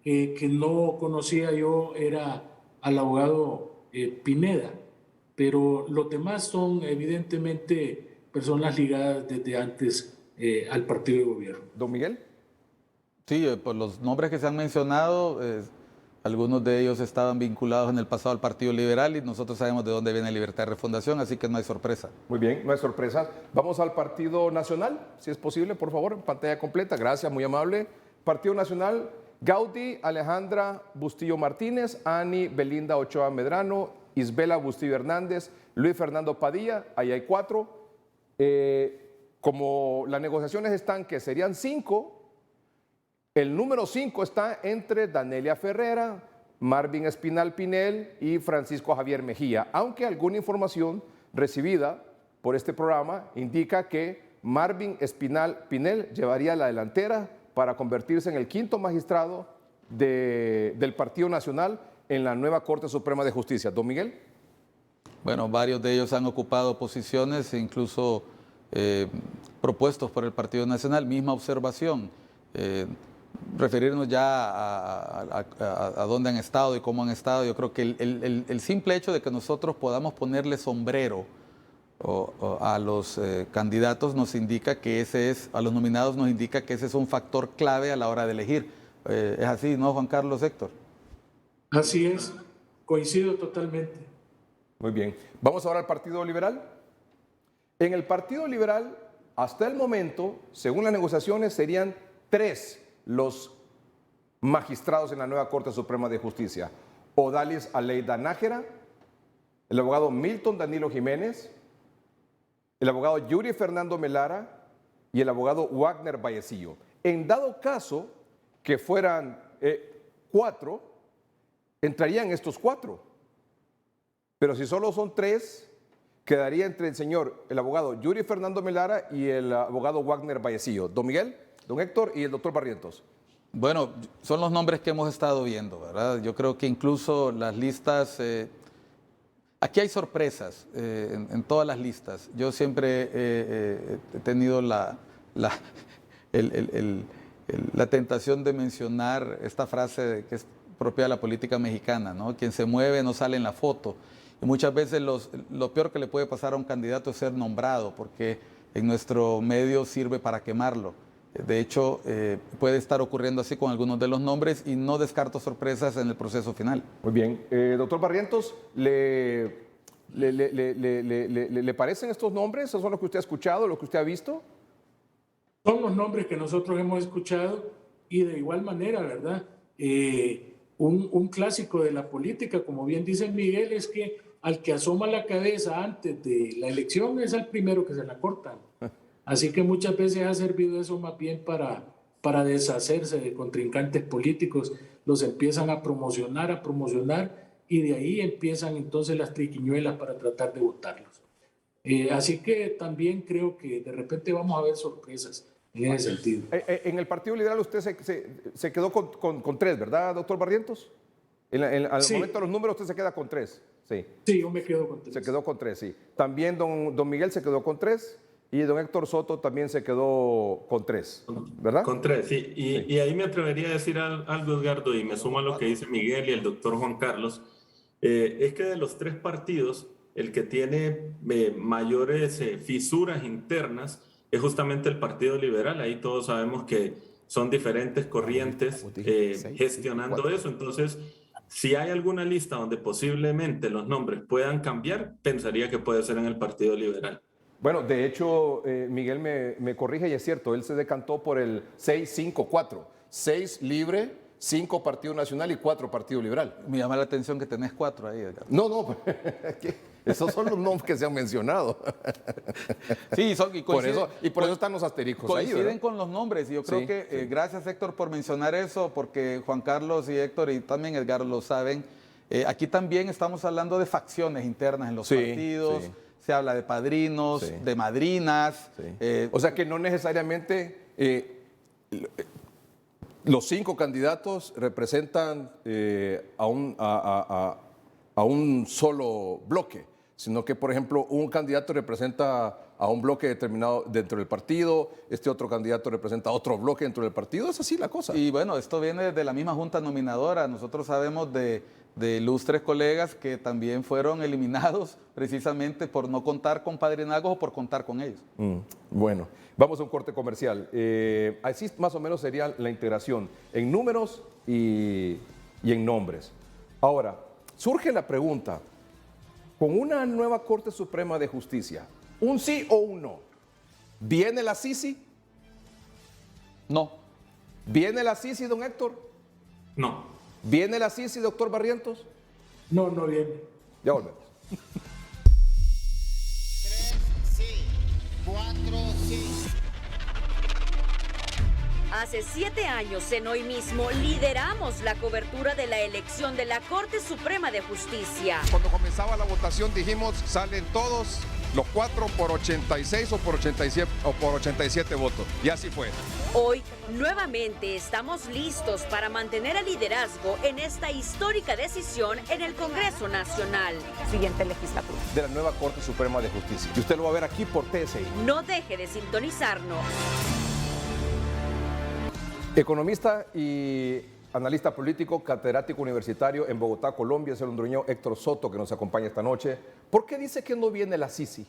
que no conocía yo era al abogado Pineda, pero los demás son evidentemente personas ligadas desde antes al partido de gobierno. Don Miguel. Sí, por los nombres que se han mencionado, algunos de ellos estaban vinculados en el pasado al Partido Liberal, y nosotros sabemos de dónde viene Libertad y Refundación, así que no hay sorpresa. Muy bien, no hay sorpresa. Vamos al Partido Nacional, si es posible, por favor, en pantalla completa. Gracias, muy amable. Partido Nacional: Gaudí Alejandra Bustillo Martínez, Ani Belinda Ochoa Medrano, Isbela Bustillo Hernández, Luis Fernando Padilla. Ahí hay 4. Como las negociaciones están, que serían 5, el número 5 está entre Danelia Ferrera, Marvin Espinal Pinel y Francisco Javier Mejía, aunque alguna información recibida por este programa indica que Marvin Espinal Pinel llevaría la delantera para convertirse en el 5º magistrado del Partido Nacional en la nueva Corte Suprema de Justicia. Don Miguel. Bueno, varios de ellos han ocupado posiciones, incluso propuestos por el Partido Nacional. Misma observación. referirnos ya a dónde han estado y cómo han estado. Yo creo que el simple hecho de que nosotros podamos ponerle sombrero a los candidatos nos indica que a los nominados nos indica que ese es un factor clave a la hora de elegir. ¿Es así, no, Juan Carlos, Héctor? Así es, coincido totalmente. Muy bien. Vamos ahora al Partido Liberal. En el Partido Liberal, hasta el momento, según las negociaciones, serían 3 los magistrados en la nueva Corte Suprema de Justicia. Odalis Aleida Nájera, el abogado Milton Danilo Jiménez, el abogado Yuri Fernando Melara y el abogado Wagner Vallecillo. En dado caso que fueran 4, entrarían estos 4. Pero si solo son 3, quedaría entre el abogado Yuri Fernando Melara y el abogado Wagner Vallecillo. Don Miguel, don Héctor y el doctor Barrientos. Bueno, son los nombres que hemos estado viendo, ¿verdad? Yo creo que incluso las listas, aquí hay sorpresas en todas las listas. Yo siempre he tenido la tentación de mencionar esta frase que es propia de la política mexicana, ¿no? Quien se mueve no sale en la foto. Y muchas veces lo peor que le puede pasar a un candidato es ser nombrado, porque en nuestro medio sirve para quemarlo. De hecho, puede estar ocurriendo así con algunos de los nombres y no descarto sorpresas en el proceso final. Muy bien. Doctor Barrientos, ¿le parecen estos nombres? ¿Esos son los que usted ha escuchado, los que usted ha visto? Son los nombres que nosotros hemos escuchado y de igual manera, ¿verdad? Un clásico de la política, como bien dice Miguel, es que al que asoma la cabeza antes de la elección es al primero que se la cortan. Así que muchas veces ha servido eso más bien para deshacerse de contrincantes políticos. Los empiezan a promocionar y de ahí empiezan entonces las triquiñuelas para tratar de votarlos. Así que también creo que de repente vamos a ver sorpresas en ese sentido. En el Partido Liberal usted se quedó con 3, ¿verdad, doctor Barrientos? Al Sí. momento de los números usted se queda con 3. Sí. Sí, yo me quedo con 3. Se quedó con 3, sí. También don Miguel se quedó con 3 y don Héctor Soto también se quedó con 3, ¿verdad? Con 3, sí. Y ahí me atrevería a decir algo, Edgardo, y me sumo a lo que dice Miguel y el doctor Juan Carlos. Es que de los 3 partidos, el que tiene mayores fisuras internas es justamente el Partido Liberal. Ahí todos sabemos que son diferentes corrientes gestionando eso. Entonces, si hay alguna lista donde posiblemente los nombres puedan cambiar, pensaría que puede ser en el Partido Liberal. Bueno, de hecho, Miguel me corrige y es cierto, él se decantó por el 6-5-4. 6 libre, 5 Partido Nacional y 4 Partido Liberal. Me llama la atención que tenés 4 ahí, Edgar. No, esos son los nombres que se han mencionado. Sí, por eso están los asteriscos ahí, coinciden ¿verdad? con los nombres. Y yo creo que, gracias Héctor por mencionar eso, porque Juan Carlos y Héctor y también Edgar lo saben. Aquí también estamos hablando de facciones internas en los partidos. Se habla de padrinos, de madrinas. O sea que no necesariamente los 5 candidatos representan a un solo bloque, sino que, por ejemplo, un candidato representa a un bloque determinado dentro del partido, este otro candidato representa a otro bloque dentro del partido. Es así la cosa. Y bueno, esto viene de la misma junta nominadora. Nosotros sabemos de ilustres colegas que también fueron eliminados precisamente por no contar con padrinazgos o por contar con ellos. Bueno, vamos a un corte comercial. Así más o menos sería la integración en números y en nombres. Ahora, surge la pregunta, con una nueva Corte Suprema de Justicia, ¿un sí o un no? ¿Viene la Sisi? No. ¿Viene la Sisi, don Héctor? No. ¿Viene la Sisi, doctor Barrientos? No viene. Ya volvemos. 3 sí, 4 sí. Hace 7 años en Hoy Mismo lideramos la cobertura de la elección de la Corte Suprema de Justicia. Cuando comenzaba la votación dijimos, salen todos los 4 por 86 o por 87 votos. Y así fue. Hoy, nuevamente estamos listos para mantener el liderazgo en esta histórica decisión en el Congreso Nacional. Siguiente legislatura. De la nueva Corte Suprema de Justicia. Y usted lo va a ver aquí por TSI. No deje de sintonizarnos. Economista y analista político, catedrático universitario en Bogotá, Colombia, es el hondureño Héctor Soto que nos acompaña esta noche. ¿Por qué dice que no viene la Sisi?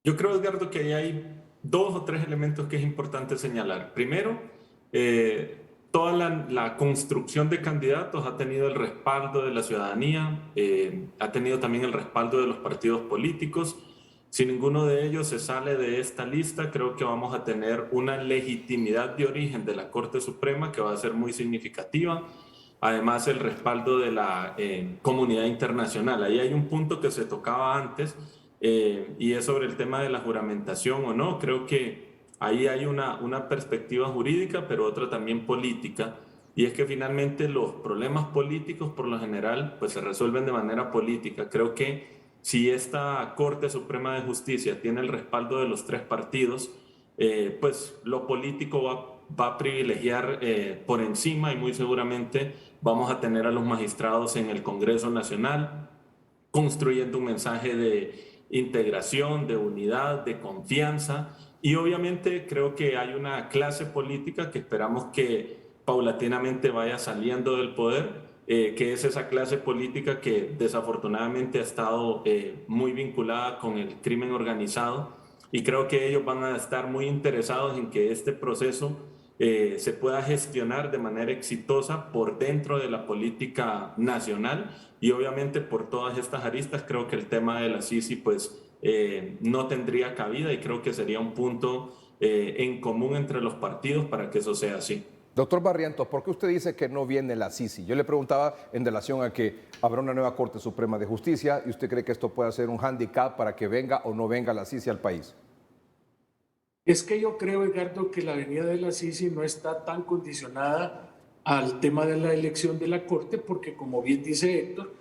Yo creo, Edgardo, que ahí hay 2 o 3 elementos que es importante señalar. Primero, toda la construcción de candidatos ha tenido el respaldo de la ciudadanía, ha tenido también el respaldo de los partidos políticos. Si ninguno de ellos se sale de esta lista, creo que vamos a tener una legitimidad de origen de la Corte Suprema que va a ser muy significativa. Además, el respaldo de la comunidad internacional. Ahí hay un punto que se tocaba antes y es sobre el tema de la juramentación o no. Creo que ahí hay una perspectiva jurídica, pero otra también política. Y es que finalmente los problemas políticos, por lo general, pues se resuelven de manera política. Creo que si esta Corte Suprema de Justicia tiene el respaldo de los 3 partidos, pues lo político va a privilegiar por encima y muy seguramente vamos a tener a los magistrados en el Congreso Nacional construyendo un mensaje de integración, de unidad, de confianza. Y obviamente creo que hay una clase política que esperamos que paulatinamente vaya saliendo del poder, que es esa clase política que desafortunadamente ha estado muy vinculada con el crimen organizado, y creo que ellos van a estar muy interesados en que este proceso se pueda gestionar de manera exitosa por dentro de la política nacional, y obviamente por todas estas aristas creo que el tema de la Sisi pues no tendría cabida, y creo que sería un punto en común entre los partidos para que eso sea así. Doctor Barrientos, ¿por qué usted dice que no viene la Sisi? Yo le preguntaba en relación a que habrá una nueva Corte Suprema de Justicia y usted cree que esto puede ser un hándicap para que venga o no venga la Sisi al país. Es que yo creo, Edgardo, que la venida de la Sisi no está tan condicionada al tema de la elección de la Corte, porque como bien dice Héctor,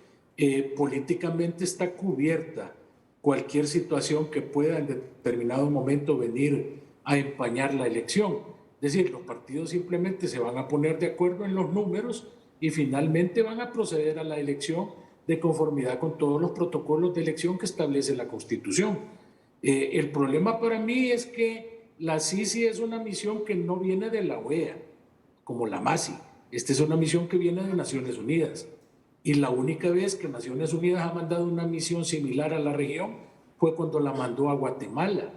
políticamente está cubierta cualquier situación que pueda en determinado momento venir a empañar la elección. Es decir, los partidos simplemente se van a poner de acuerdo en los números y finalmente van a proceder a la elección de conformidad con todos los protocolos de elección que establece la Constitución. El problema para mí es que la Sisi es una misión que no viene de la OEA, como la MASI. Esta es una misión que viene de Naciones Unidas. Y la única vez que Naciones Unidas ha mandado una misión similar a la región fue cuando la mandó a Guatemala.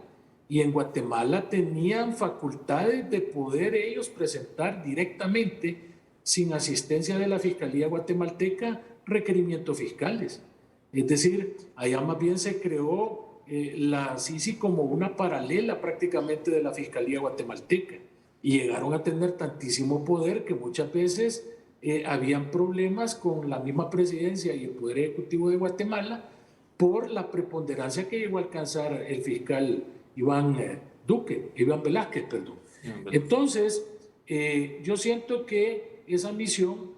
Y en Guatemala tenían facultades de poder ellos presentar directamente, sin asistencia de la Fiscalía guatemalteca, requerimientos fiscales. Es decir, allá más bien se creó la Sisi como una paralela prácticamente de la Fiscalía guatemalteca. Y llegaron a tener tantísimo poder que muchas veces habían problemas con la misma presidencia y el Poder Ejecutivo de Guatemala por la preponderancia que llegó a alcanzar el fiscal Iván Velázquez, perdón. Entonces, yo siento que esa misión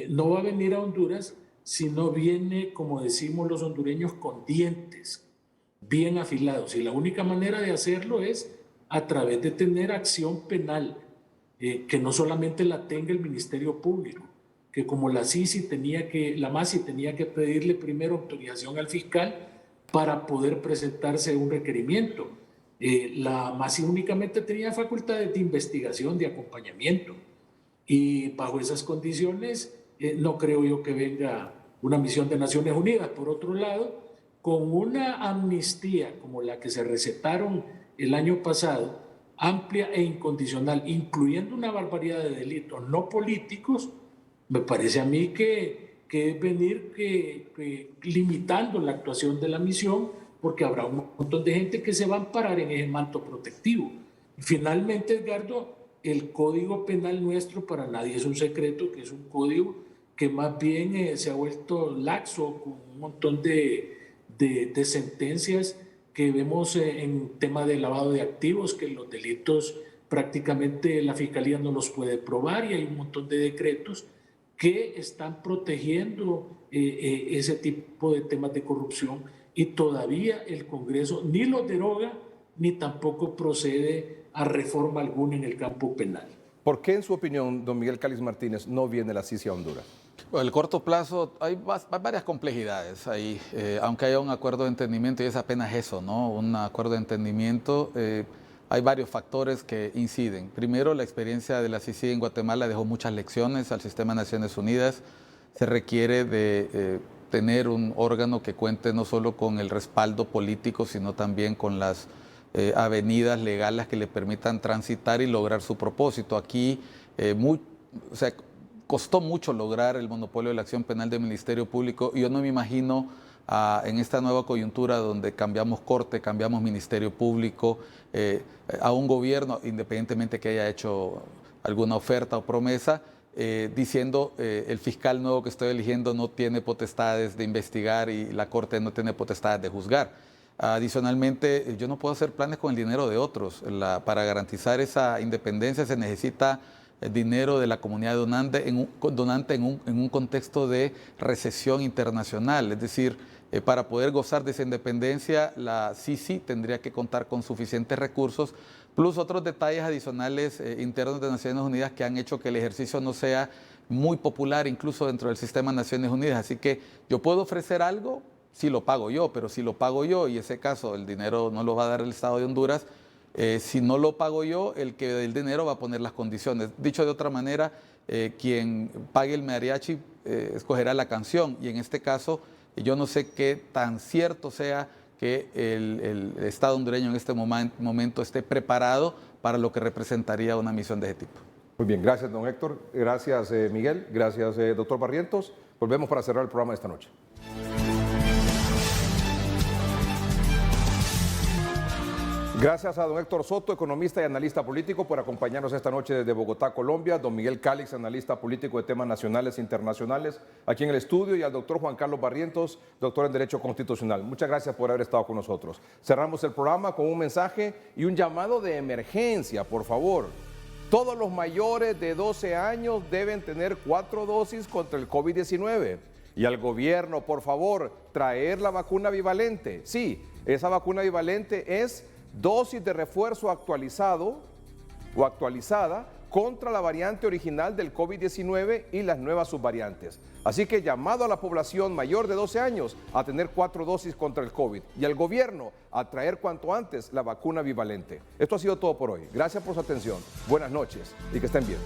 no va a venir a Honduras si no viene, como decimos los hondureños, con dientes bien afilados. Y la única manera de hacerlo es a través de tener acción penal, que no solamente la tenga el Ministerio Público, que como la MASI tenía que pedirle primero autorización al fiscal para poder presentarse un requerimiento. La MASI únicamente tenía facultades de investigación, de acompañamiento, y bajo esas condiciones no creo yo que venga una misión de Naciones Unidas. Por otro lado, con una amnistía como la que se recetaron el año pasado, amplia e incondicional, incluyendo una barbaridad de delitos no políticos, me parece a mí que es venir limitando la actuación de la misión, porque habrá un montón de gente que se va a amparar en ese manto protectivo. Finalmente, Edgardo, el Código Penal nuestro para nadie es un secreto, que es un código que más bien se ha vuelto laxo, con un montón de sentencias que vemos en tema de lavado de activos, que los delitos prácticamente la Fiscalía no los puede probar, y hay un montón de decretos que están protegiendo ese tipo de temas de corrupción, y todavía el Congreso ni los deroga ni tampoco procede a reforma alguna en el campo penal. ¿Por qué, en su opinión, don Miguel Cáliz Martínez, no viene la Sisi a Honduras? Bueno, el corto plazo, hay varias complejidades ahí, aunque haya un acuerdo de entendimiento, y es apenas eso, ¿no? Un acuerdo de entendimiento. hay varios factores que inciden. Primero, la experiencia de la CICIG en Guatemala dejó muchas lecciones al sistema de Naciones Unidas. Se requiere de tener un órgano que cuente no solo con el respaldo político, sino también con las avenidas legales que le permitan transitar y lograr su propósito. Aquí costó mucho lograr el monopolio de la acción penal del Ministerio Público. Yo no me imagino en esta nueva coyuntura donde cambiamos corte, cambiamos Ministerio Público, a un gobierno, independientemente que haya hecho alguna oferta o promesa, diciendo el fiscal nuevo que estoy eligiendo no tiene potestades de investigar y la Corte no tiene potestades de juzgar. Adicionalmente, yo no puedo hacer planes con el dinero de otros. Para garantizar esa independencia se necesita el dinero de la comunidad donante en un contexto de recesión internacional. Es decir, para poder gozar de esa independencia, la CICIG tendría que contar con suficientes recursos, plus otros detalles adicionales internos de Naciones Unidas que han hecho que el ejercicio no sea muy popular incluso dentro del sistema de Naciones Unidas. Así que yo puedo ofrecer algo si lo pago yo, pero si lo pago yo y en ese caso el dinero no lo va a dar el Estado de Honduras, si no lo pago yo, el que dé el dinero va a poner las condiciones. Dicho de otra manera, quien pague el mariachi escogerá la canción, y en este caso yo no sé qué tan cierto sea que el Estado hondureño en este momento esté preparado para lo que representaría una misión de ese tipo. Muy bien, gracias don Héctor, gracias Miguel, gracias doctor Barrientos. Volvemos para cerrar el programa de esta noche. Gracias a don Héctor Soto, economista y analista político, por acompañarnos esta noche desde Bogotá, Colombia. Don Miguel Calix, analista político de temas nacionales e internacionales, aquí en el estudio. Y al doctor Juan Carlos Barrientos, doctor en Derecho Constitucional. Muchas gracias por haber estado con nosotros. Cerramos el programa con un mensaje y un llamado de emergencia, por favor. Todos los mayores de 12 años deben tener 4 dosis contra el COVID-19. Y al gobierno, por favor, traer la vacuna bivalente. Sí, esa vacuna bivalente es dosis de refuerzo actualizado o actualizada contra la variante original del COVID-19 y las nuevas subvariantes. Así que llamado a la población mayor de 12 años a tener 4 dosis contra el COVID y al gobierno a traer cuanto antes la vacuna bivalente. Esto ha sido todo por hoy. Gracias por su atención. Buenas noches y que estén bien.